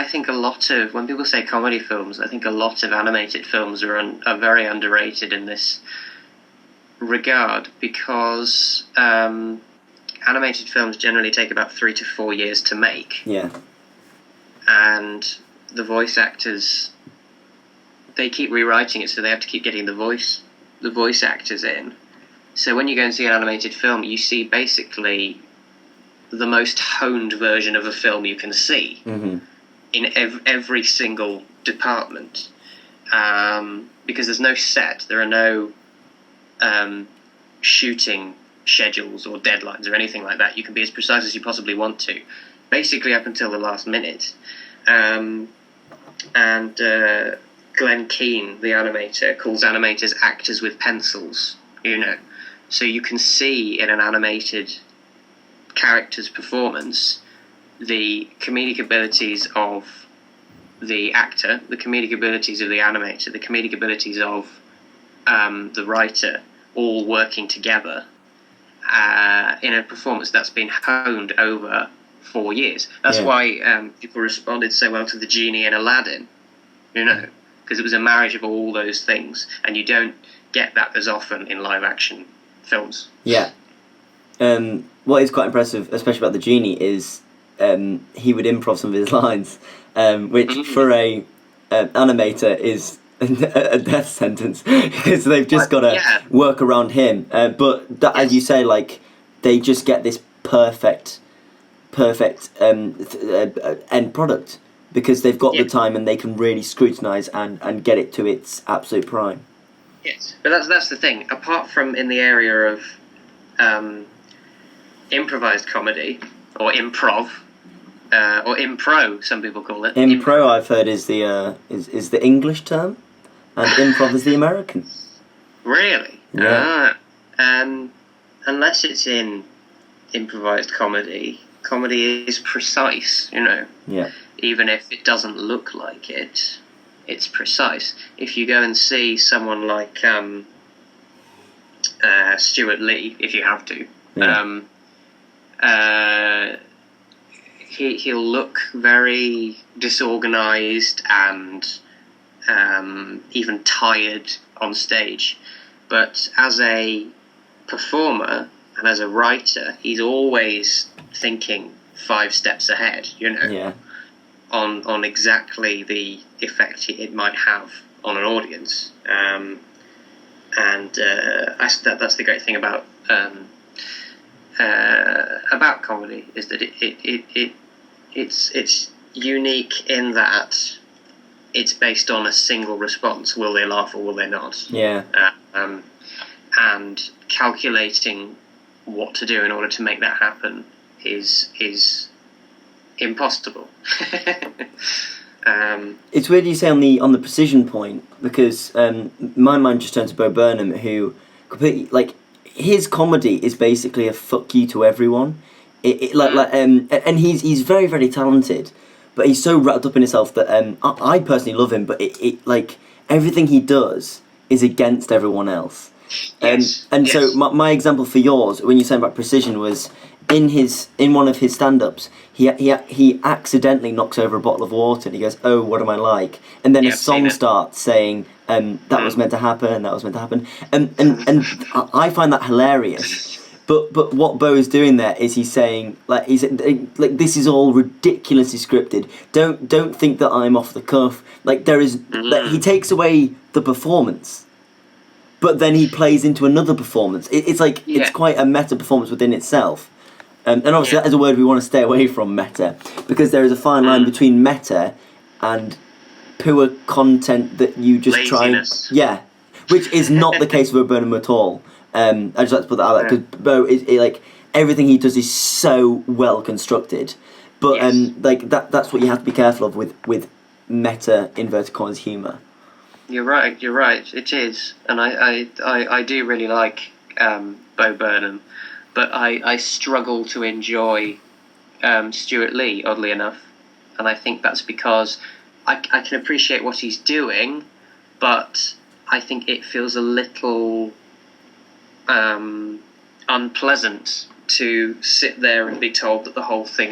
think when people say comedy films, I think a lot of animated films are very underrated in this regard, because animated films generally take about 3 to 4 years to make. Yeah. And the voice actors, they keep rewriting it, so they have to keep getting the voice actors in. So when you go and see an animated film, you see basically the most honed version of a film you can see. Mm-hmm. In every single department, because there's no set, there are no shooting schedules or deadlines or anything like that. You can be as precise as you possibly want to, basically up until the last minute. And Glenn Keane, the animator, calls animators actors with pencils, so you can see in an animated character's performance the comedic abilities of the actor, the comedic abilities of the animator, the comedic abilities of the writer, all working together in a performance that's been honed over 4 years. That's why people responded so well to the genie in Aladdin, because it was a marriage of all those things, and you don't get that as often in live action films. Yeah. What is quite impressive, especially about the genie, is he would improv some of his lines, which for a animator is a death sentence, because they've just got to work around him. But that, as you say, like, they just get this perfect end product, because they've got the time and they can really scrutinise and get it to its absolute prime. Yes, but that's the thing. Apart from in the area of improvised comedy, or improv, or impro, some people call it. Impro, I've heard, is the English term, and improv is the American. Really? Yeah. Unless it's in improvised comedy is precise, Yeah. Even if it doesn't look like it, it's precise. If you go and see someone like Stuart Lee, if you have to, he'll look very disorganised and even tired on stage, but as a performer and as a writer, he's always thinking 5 steps ahead, on exactly the effect it might have on an audience. That's the great thing about comedy, is that it's unique in that it's based on a single response. Will they laugh or will they not? Yeah. And calculating what to do in order to make that happen is impossible. It's weird you say on the precision point, because my mind just turned to Bo Burnham, who completely, like, his comedy is basically a fuck you to everyone. And he's very, very talented, but he's so wrapped up in himself that I personally love him, but it like everything he does is against everyone else. Yes. And yes. so my example for yours, when you're saying about precision, was in one of his stand-ups, he accidentally knocks over a bottle of water and he goes, "Oh, what am I like?" And then a I've seen song it. starts saying, "That was meant to happen. That was meant to happen." And I find that hilarious. But what Bo is doing there is he's saying, like, this is all ridiculously scripted. Don't think that I'm off the cuff. Like, there is, like, he takes away the performance, but then he plays into another performance. It's like it's quite a meta performance within itself. And obviously that is a word we want to stay away from, meta, because there is a fine line between meta and poor content that you just Laziness. which is not the case with Bo Burnham at all. I just like to put that out there because Bo is like, everything he does is so well constructed, but like that's what you have to be careful of with meta inverted commas humour. You're right. It is, and I do really like Bo Burnham, but I struggle to enjoy Stuart Lee, oddly enough, and I think that's because I can appreciate what he's doing, but I think it feels a little unpleasant to sit there and be told that the whole thing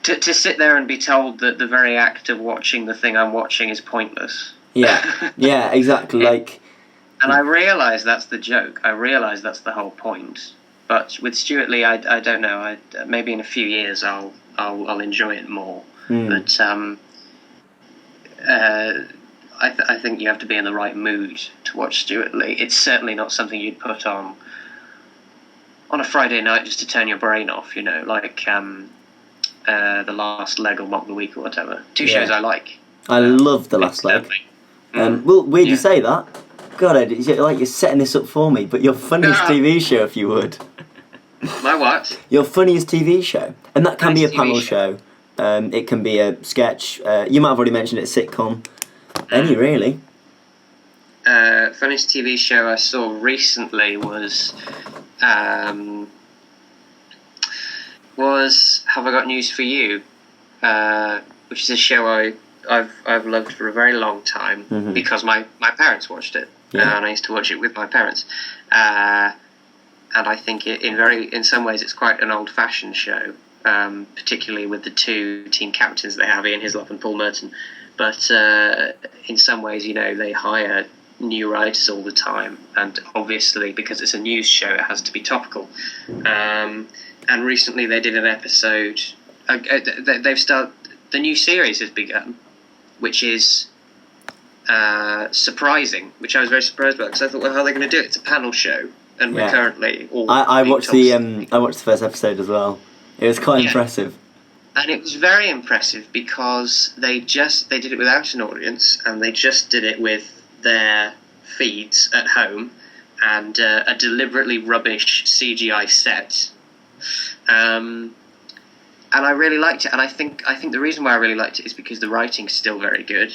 to sit there and be told that the very act of watching the thing I'm watching is pointless. Yeah, exactly. Like, and I realise that's the joke. I realise that's the whole point. But with Stuart Lee, I don't know. Maybe in a few years I'll enjoy it more. But I think you have to be in the right mood to watch Stuart Lee. It's certainly not something you'd put on a Friday night just to turn your brain off. You know, like The Last Leg or Mock the Week or whatever. Two shows I like. I love The Last Leg. Well, weird you say that. God, Ed, it's like you're setting this up for me, but your funniest TV show, if you would. My what? Your funniest TV show. And that can be a panel show. It can be a sketch. You might have already mentioned it, a sitcom. Any, really. Funniest TV show I saw recently was Have I Got News for You? Which is a show I've loved for a very long time because my parents watched it, and I used to watch it with my parents. And I think in some ways it's quite an old-fashioned show, particularly with the two team captains they have, Ian Hislop and Paul Merton. But in some ways, you know, they hire new writers all the time, and obviously because it's a news show, it has to be topical. And recently they did an episode. They've started. The new series has begun, which is surprising, which I was very surprised about, because I thought, well, how are they going to do it? It's a panel show, and we're currently all. I watched the first episode as well. It was quite impressive. And it was very impressive because they did it without an audience, and they just did it with their feeds at home and a deliberately rubbish CGI set. And I really liked it, and I think the reason why I really liked it is because the writing's still very good,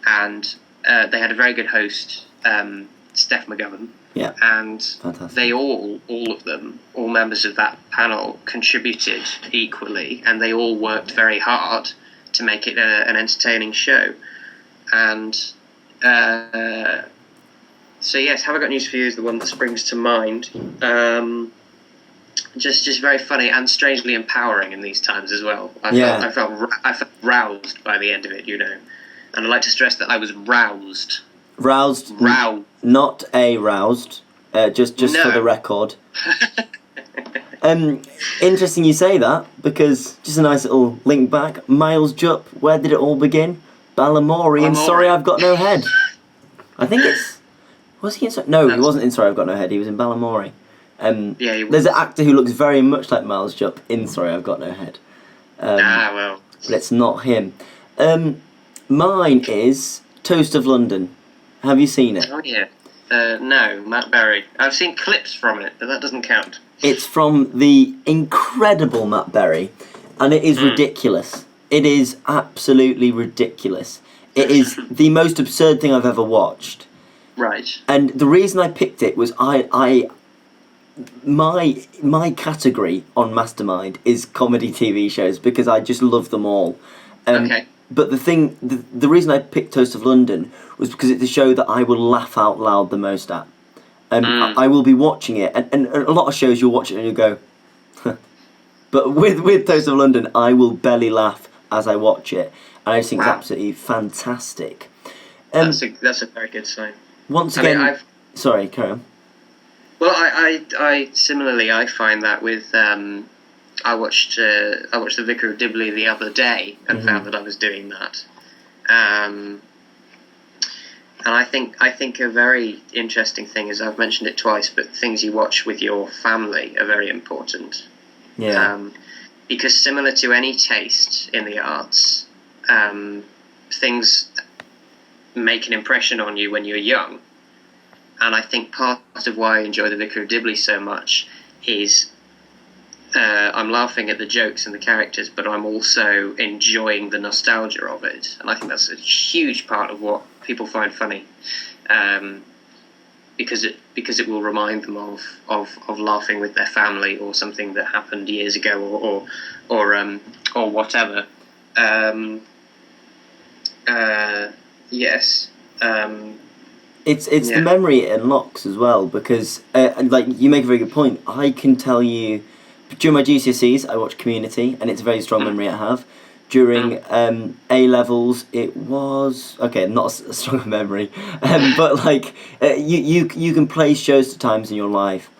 and they had a very good host, Steph McGovern. Yeah. And fantastic. They all of them, all members of that panel, contributed equally, and they all worked very hard to make it an entertaining show. And so yes, Have I Got News for You is the one that springs to mind. Just very funny and strangely empowering in these times as well. I felt roused by the end of it, you know. And I'd like to stress that I was roused. Roused, not aroused. Just for the record. Interesting you say that, because just a nice little link back. Miles Jupp, where did it all begin? Balamory, and Sorry I've Got No Head. I think it's. Was he in? No, he wasn't in Sorry I've Got No Head. He was in Balamory. He was. There's an actor who looks very much like Miles Jupp in Sorry I've Got No Head. Well. But it's not him. Mine is Toast of London. Have you seen it? Oh yeah. No, Matt Berry. I've seen clips from it, but that doesn't count. It's from the incredible Matt Berry, and it is ridiculous. It is absolutely ridiculous. It is the most absurd thing I've ever watched. Right. And the reason I picked it was my category on Mastermind is comedy TV shows, because I just love them all. Okay. But the reason I picked Toast of London was because it's a show that I will laugh out loud the most at. I will be watching it, and a lot of shows you'll watch it and you'll go, but with Toast of London, I will belly laugh as I watch it, and I just think it's absolutely fantastic. That's a very good sign. Once again, sorry, carry on. Well, I similarly I find that with I watched The Vicar of Dibley the other day and found that I was doing that, and I think a very interesting thing is, I've mentioned it twice, but things you watch with your family are very important. Yeah. Because similar to any taste in the arts, things make an impression on you when you're young. And I think part of why I enjoy The Vicar of Dibley so much is I'm laughing at the jokes and the characters, but I'm also enjoying the nostalgia of it. And I think that's a huge part of what people find funny, because it will remind them of laughing with their family or something that happened years ago or whatever. Yes. It's the memory it unlocks as well, because like you make a very good point. I can tell you, during my GCSEs I watched Community, and it's a very strong memory I have. During A levels, it was not a strong memory, but like you can place shows to times in your life,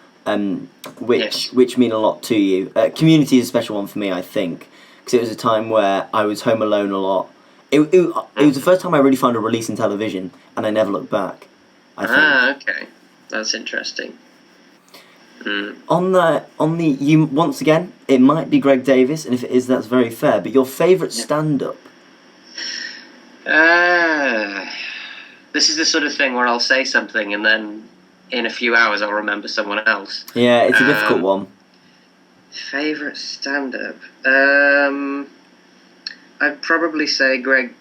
which mean a lot to you. Community is a special one for me, I think, because it was a time where I was home alone a lot. It was the first time I really found a release in television, and I never looked back, I think. Okay, that's interesting. On the you, once again, it might be Greg Davis, and if it is, that's very fair. But your favourite stand-up? This is the sort of thing where I'll say something, and then in a few hours I'll remember someone else. Yeah, it's a difficult one. Favourite stand-up? I'd probably say Greg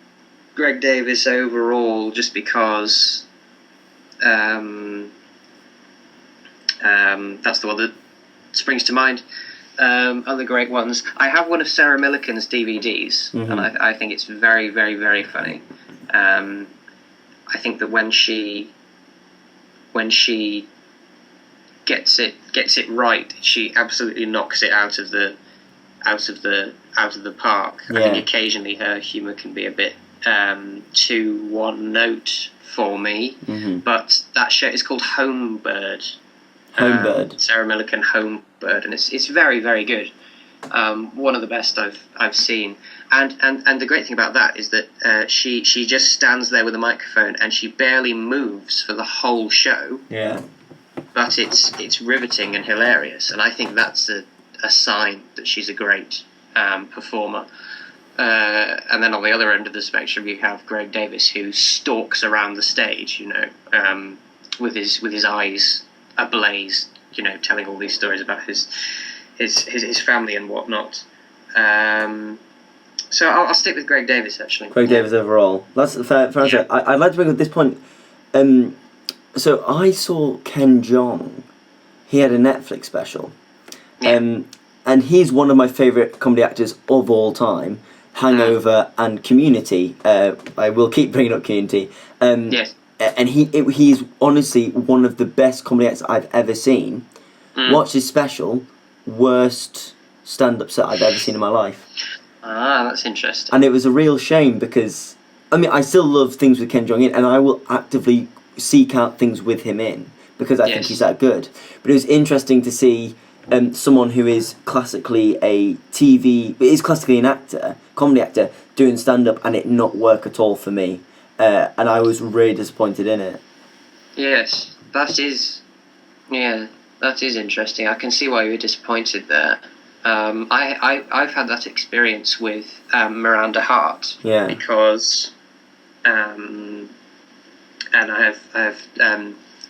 Davis overall, just because that's the one that springs to mind. Other great ones. I have one of Sarah Millican's DVDs, and I think it's very, very, very funny. I think that when she gets it right, she absolutely knocks it out of the park. Yeah. I think occasionally her humour can be a bit too one note for me, but that show is called Homebird. Sarah Millican Homebird, and it's very, very good. One of the best I've seen, and the great thing about that is that she just stands there with a microphone and she barely moves for the whole show. Yeah. But it's riveting and hilarious, and I think that's a sign that she's a great performer. And then on the other end of the spectrum, you have Greg Davis, who stalks around the stage, with his eyes ablaze, telling all these stories about his family and whatnot. So I'll stick with Greg Davis, actually. Greg Davis overall. That's fair answer. I'd like to bring up this point. So I saw Ken Jeong. He had a Netflix special. And he's one of my favourite comedy actors of all time. Hangover and Community. I will keep bringing up Community. Yes. And he's honestly one of the best comedy actors I've ever seen. Watched his special, worst stand-up set I've ever seen in my life. Ah, that's interesting. And it was a real shame, because I still love things with Ken Jeong in, and I will actively seek out things with him in, because I think he's that good. But it was interesting to see someone who is classically an actor, comedy actor, doing stand-up and it not work at all for me. And I was really disappointed in it. Yes, that is interesting. I can see why you were disappointed there. I've had that experience with Miranda Hart. Yeah. Because, and I have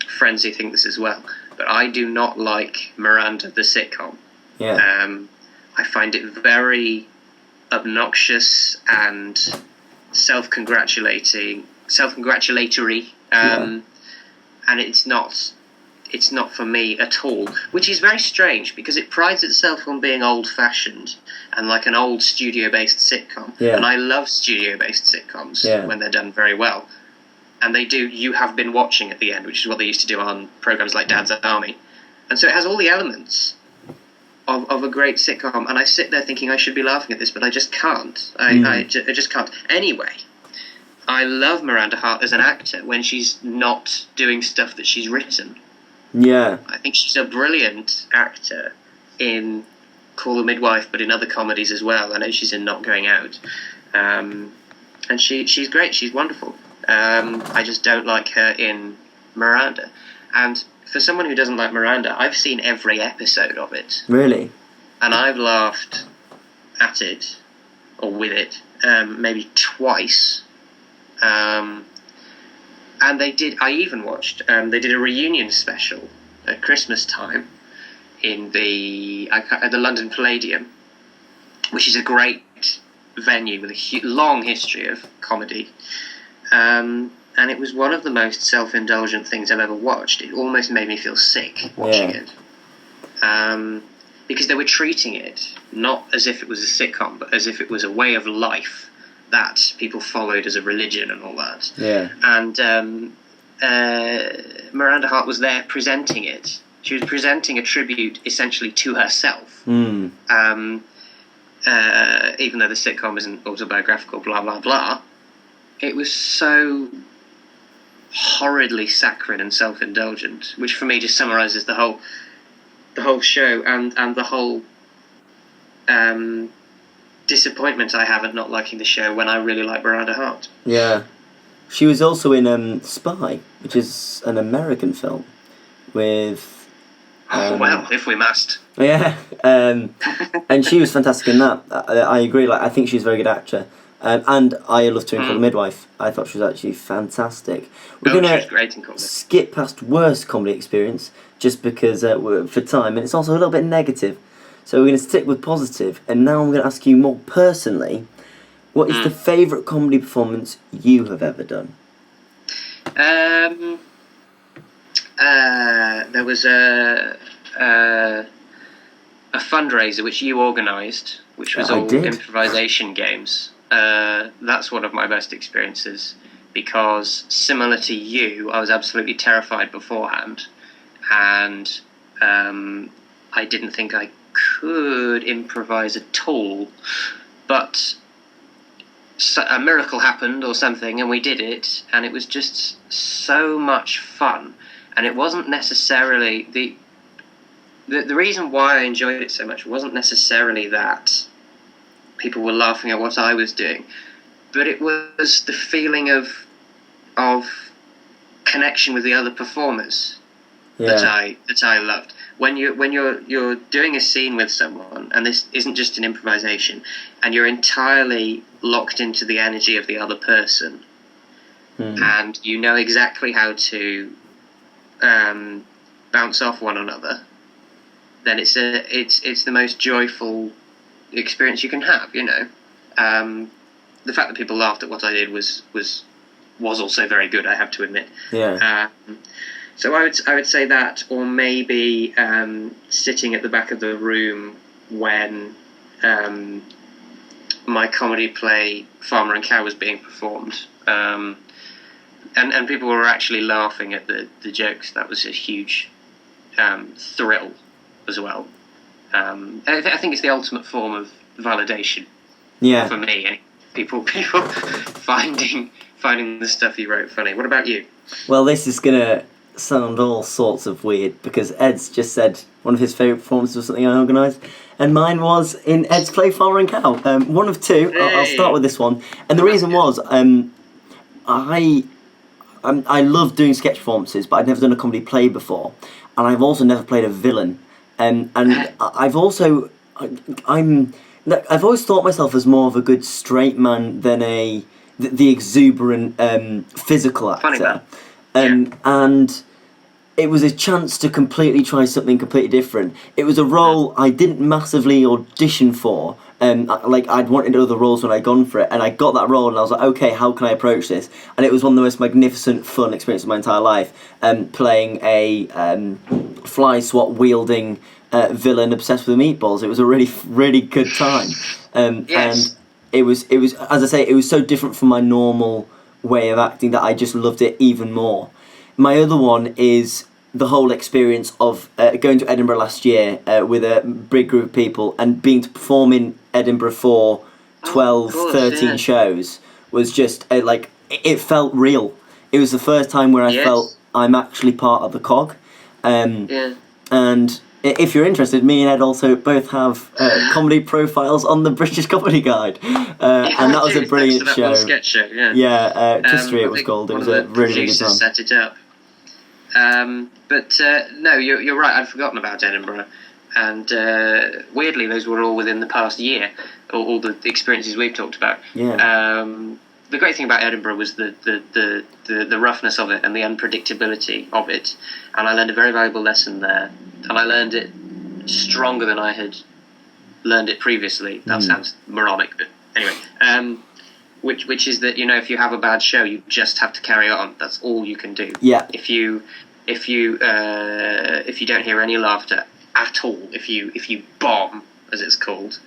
friends who think this as well, but I do not like Miranda the sitcom. Yeah. I find it very obnoxious and self-congratulatory, and it's not for me at all, which is very strange, because it prides itself on being old-fashioned and like an old studio-based sitcom. Yeah. And I love studio-based sitcoms when they're done very well. and they do "You Have Been Watching" at the end, which is what they used to do on programs like Dad's Army, and so it has all the elements of a great sitcom, and I sit there thinking I should be laughing at this, but I just can't. I just can't. Anyway, I love Miranda Hart as an actor when she's not doing stuff that she's written. Yeah. I think she's a brilliant actor in Call the Midwife, but in other comedies as well. I know she's in Not Going Out. And she's great. She's wonderful. I just don't like her in Miranda. And for someone who doesn't like Miranda, I've seen every episode of it. Really? And I've laughed at it, or with it, maybe twice. And I even watched, they did a reunion special at Christmas time at the London Palladium, which is a great venue with a long history of comedy. And it was one of the most self-indulgent things I've ever watched. It almost made me feel sick watching it. Because they were treating it not as if it was a sitcom, but as if it was a way of life that people followed as a religion and all that. Yeah. And Miranda Hart was there presenting it. She was presenting a tribute essentially to herself. Even though the sitcom isn't autobiographical, blah, blah, blah. It was so horridly saccharine and self-indulgent, which for me just summarises the whole show and the whole disappointment I have at not liking the show when I really like Miranda Hart. Yeah. She was also in Spy, which is an American film with... well, if we must. Yeah. And she was fantastic in that. I agree. I think she's a very good actor. And I loved her in Call the Midwife. I thought she was actually fantastic. We're going to skip past worst comedy experience just because for time, and it's also a little bit negative. So we're going to stick with positive, and now I'm going to ask you more personally, what is the favourite comedy performance you have ever done? There was a fundraiser which you organised, which was all improvisation games. That's one of my best experiences, because similar to you, I was absolutely terrified beforehand, and I didn't think I could improvise at all, but a miracle happened or something, and we did it, and it was just so much fun. And it wasn't necessarily the reason why I enjoyed it so much wasn't necessarily that people were laughing at what I was doing, but it was the feeling of connection with the other performers that I loved. When you're doing a scene with someone, and this isn't just an improvisation, and you're entirely locked into the energy of the other person, and you know exactly how to bounce off one another, then it's the most joyful experience you can have. You know, the fact that people laughed at what I did was also very good, I have to admit. Yeah. So I would say that, or maybe sitting at the back of the room when my comedy play Farmer and Cow was being performed, and people were actually laughing at the jokes. That was a huge thrill as well. I think it's the ultimate form of validation for me. And people finding the stuff you wrote funny. What about you? Well, this is gonna sound all sorts of weird, because Ed's just said one of his favourite performances was something I organised, and mine was in Ed's play Farmer and Cow. One of two. Hey. I'll start with this one, and the reason was I love doing sketch performances, but I'd never done a comedy play before, and I've also never played a villain, and I've also I've always thought myself as more of a good straight man than the exuberant physical actor. Funny man. And it was a chance to completely try something completely different. It was a role I didn't massively audition for. I'd wanted other roles when I'd gone for it, and I got that role, and I was like, okay, how can I approach this? And it was one of the most magnificent, fun experiences of my entire life, playing a fly swat wielding villain obsessed with meatballs. It was a really, really good time. Yes. And it was, as I say, it was so different from my normal way of acting that I just loved it even more. My other one is the whole experience of going to Edinburgh last year with a big group of people and being to perform in Edinburgh for 12, 13 shows was just like, it felt real. It was the first time where I felt I'm actually part of the cog. And if you're interested, me and Ed also both have comedy profiles on the British Comedy Guide, and that was a brilliant show. One sketch show, History it was called. It was a really good time. Set it up. But no, you're right. I'd forgotten about Edinburgh, and weirdly, those were all within the past year. All the experiences we've talked about. Yeah. The great thing about Edinburgh was the roughness of it and the unpredictability of it, and I learned a very valuable lesson there, and I learned it stronger than I had learned it previously. That sounds moronic, but anyway, which is that, if you have a bad show, you just have to carry on. That's all you can do. Yeah. If you don't hear any laughter at all, if you bomb, as it's called,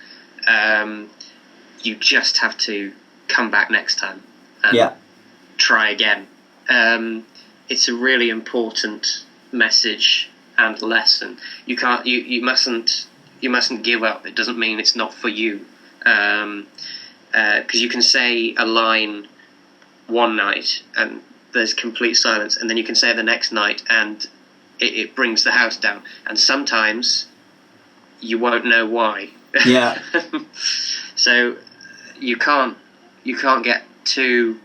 you just have to come back next time and try again. It's a really important message and lesson. You mustn't give up. It doesn't mean it's not for you, because you can say a line one night and there's complete silence, and then you can say it the next night and it brings the house down, and sometimes you won't know why. So you can't get too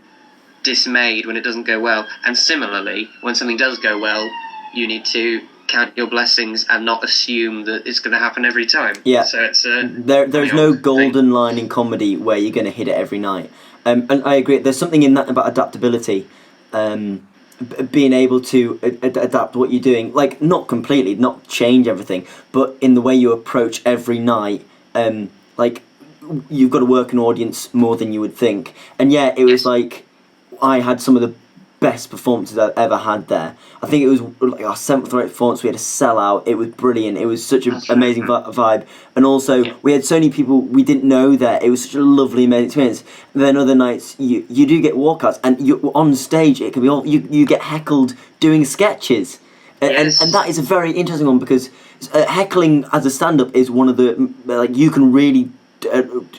dismayed when it doesn't go well. And similarly, when something does go well, you need to count your blessings and not assume that it's going to happen every time. Yeah. So it's there's no golden line in comedy where you're going to hit it every night. And I agree. There's something in that about adaptability. Being able to adapt what you're doing, like not completely, not change everything, but in the way you approach every night. Like, you've got to work an audience more than you would think. And yeah, it was like, I had some of the best performances I've ever had there. I think it was like our 7th or 8th performance, we had a sellout. It was brilliant. It was such an amazing vibe. And also, we had so many people we didn't know there. It was such a lovely, amazing experience. And then other nights, you do get walkouts, and you on stage, it can be all, you get heckled doing sketches. And that is a very interesting one, because heckling as a stand-up is one of the, like, you can really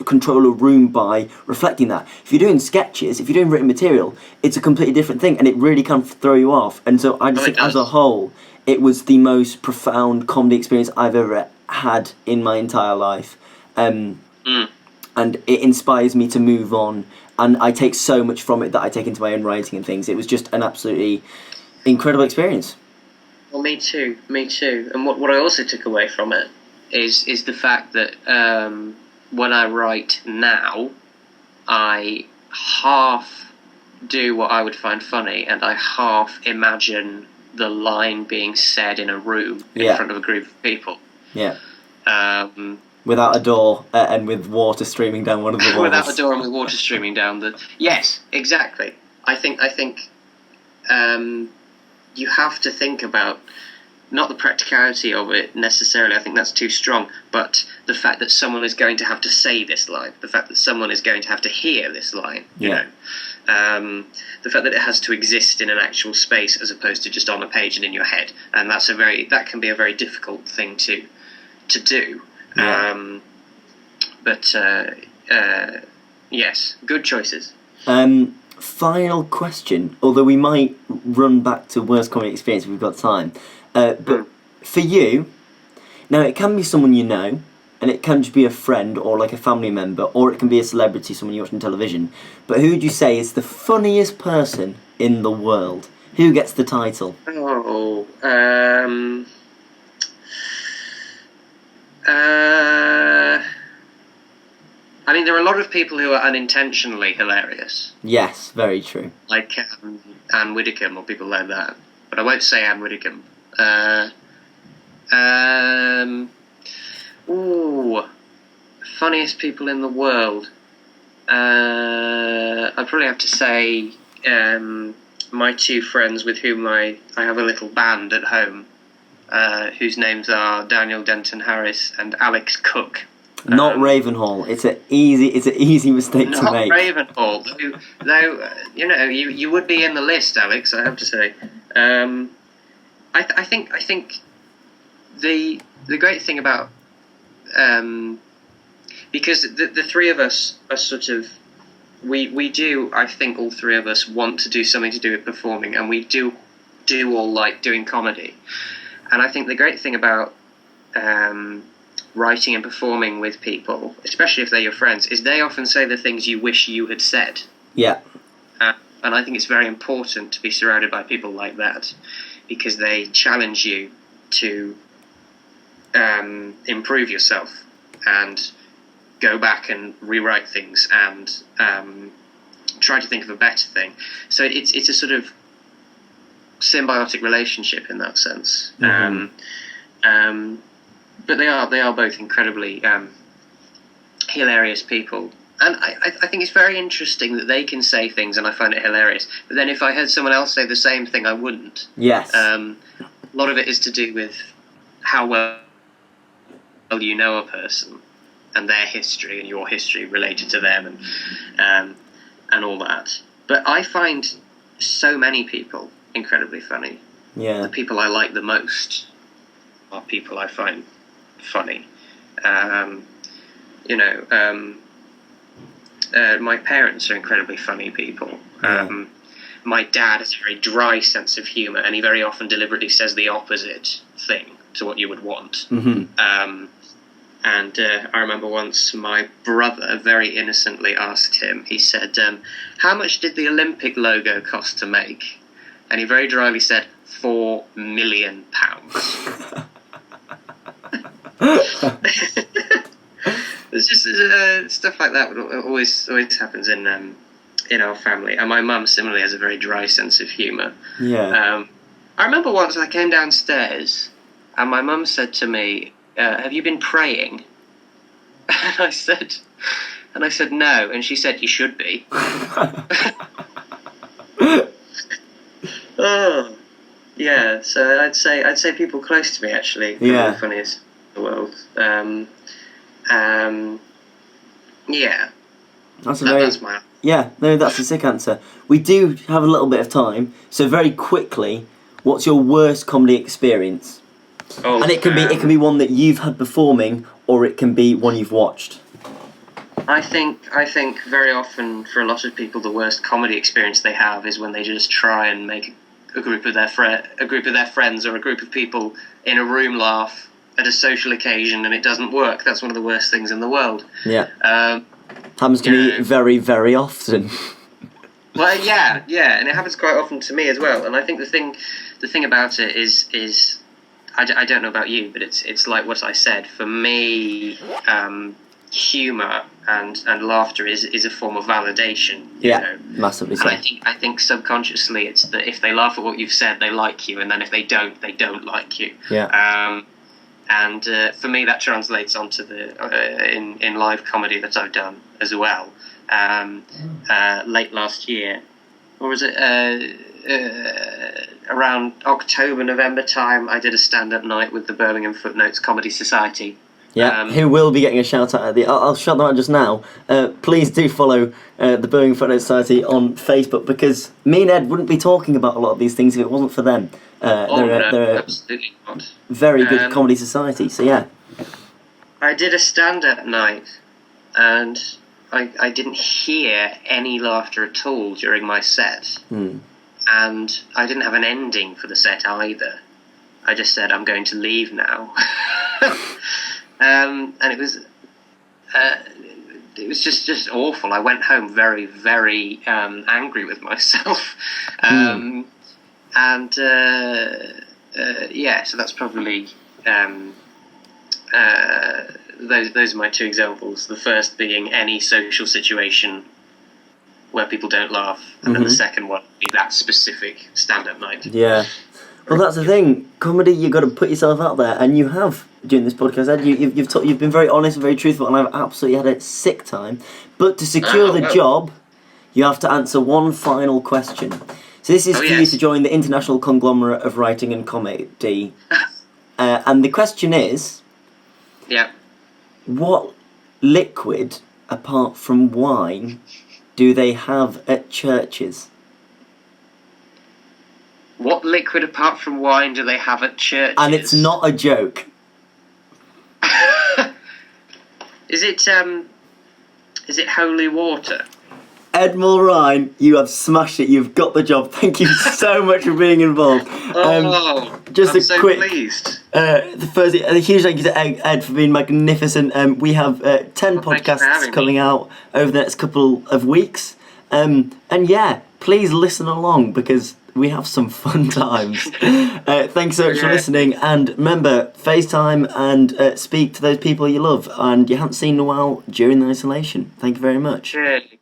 control a room by reflecting that. If you're doing sketches, if you're doing written material, it's a completely different thing, and it really can throw you off. And so I just think, as a whole, it was the most profound comedy experience I've ever had in my entire life. And it inspires me to move on, and I take so much from it that I take into my own writing and things. It was just an absolutely incredible experience. Well, me too. And what I also took away from it is the fact that when I write now, I half do what I would find funny, and I half imagine the line being said in a room in front of a group of people. Yeah. Without a door and with water streaming down one of the walls. Without a door and with water streaming down the... Yes, exactly. I think you have to think about not the practicality of it necessarily, I think that's too strong, but the fact that someone is going to have to say this line, the fact that someone is going to have to hear this line, you know. The fact that it has to exist in an actual space as opposed to just on a page and in your head, and that can be a very difficult thing to do. Yeah. But yes, good choices. Final question, although we might run back to worst comedy experience if we've got time. But for you, now it can be someone you know, and it can just be a friend or like a family member, or it can be a celebrity, someone you watch on television. But who would you say is the funniest person in the world? Who gets the title? I mean, there are a lot of people who are unintentionally hilarious. Yes, very true. Like Anne Widdecombe or people like that. But I won't say Anne Widdecombe. Funniest people in the world. I'd probably have to say my two friends with whom I have a little band at home, whose names are Daniel Denton Harris and Alex Cook. Not Ravenhall. It's an easy mistake to Not make. Ravenhall, though you would be in the list, Alex. I have to say. I think the great thing about because the three of us are sort of we do, I think all three of us want to do something to do with performing, and we do all like doing comedy. And I think the great thing about writing and performing with people, especially if they're your friends, is they often say the things you wish you had said. Yeah. And I think it's very important to be surrounded by people like that, because they challenge you to improve yourself and go back and rewrite things and try to think of a better thing. So it's a sort of symbiotic relationship in that sense. Mm-hmm. But they are both incredibly hilarious people. And I think it's very interesting that they can say things and I find it hilarious. But then if I heard someone else say the same thing, I wouldn't. Yes. A lot of it is to do with how well you know a person and their history and your history related to them and all that. But I find so many people incredibly funny. Yeah. The people I like the most are people I find funny. My parents are incredibly funny people. Yeah. My dad has a very dry sense of humour, and he very often deliberately says the opposite thing to what you would want. Mm-hmm. And I remember once my brother very innocently asked him, he said, how much did the Olympic logo cost to make? And he very dryly said, £4 million. There's just stuff like that always happens in our family. And my mum similarly has a very dry sense of humour. Yeah. I remember once I came downstairs and my mum said to me, have you been praying? And I said no, and she said you should be. Oh, yeah. So I'd say people close to me actually are the funniest in the world. Yeah. That's my. Yeah, no, that's a sick answer. We do have a little bit of time, so very quickly, what's your worst comedy experience? Oh, and it can be one that you've had performing, or it can be one you've watched. I think very often for a lot of people the worst comedy experience they have is when they just try and make a group of their friends or a group of people in a room laugh at a social occasion and it doesn't work. That's one of the worst things in the world. Yeah. Happens to me very, very often. Well, yeah, and it happens quite often to me as well. And I think the thing about it is I don't know about you, but it's like what I said. For me, humour and laughter is a form of validation. You know? Massively so. And I think subconsciously it's that if they laugh at what you've said, they like you, and then if they don't like you. Yeah. And for me, that translates onto the in live comedy that I've done as well. Late last year, or was it around October, November time, I did a stand-up night with the Birmingham Footnotes Comedy Society. Yeah, who will be getting a shout out at I'll shout them out just now. Please do follow the Birmingham Footnotes Society on Facebook, because me and Ed wouldn't be talking about a lot of these things if it wasn't for them. They're absolutely not. Very good comedy society, so yeah. I did a stand-up night, and I didn't hear any laughter at all during my set. And I didn't have an ending for the set either. I just said, I'm going to leave now. And it was just awful. I went home very, very angry with myself. And so that's probably those are my two examples. The first being any social situation where people don't laugh, and then the second one would be that specific stand-up night. Yeah. Well, that's the thing. Comedy, you've got to put yourself out there, and you have during this podcast. Ed, you've been very honest and very truthful, and I've absolutely had a sick time. But to secure the job, you have to answer one final question. So this is for you to join the international conglomerate of writing and comedy. And the question is... Yeah. What liquid apart from wine do they have at churches? What liquid apart from wine do they have at churches? And it's not a joke. Is it holy water? Ed Mulryne, you have smashed it. You've got the job. Thank you so much for being involved. I'm so pleased. First, a huge thank you to Ed for being magnificent. We have 10 podcasts coming out over the next couple of weeks. And yeah, please listen along because we have some fun times. Thanks so much for listening. And remember, FaceTime and speak to those people you love and you haven't seen in a while during the isolation. Thank you very much. Good.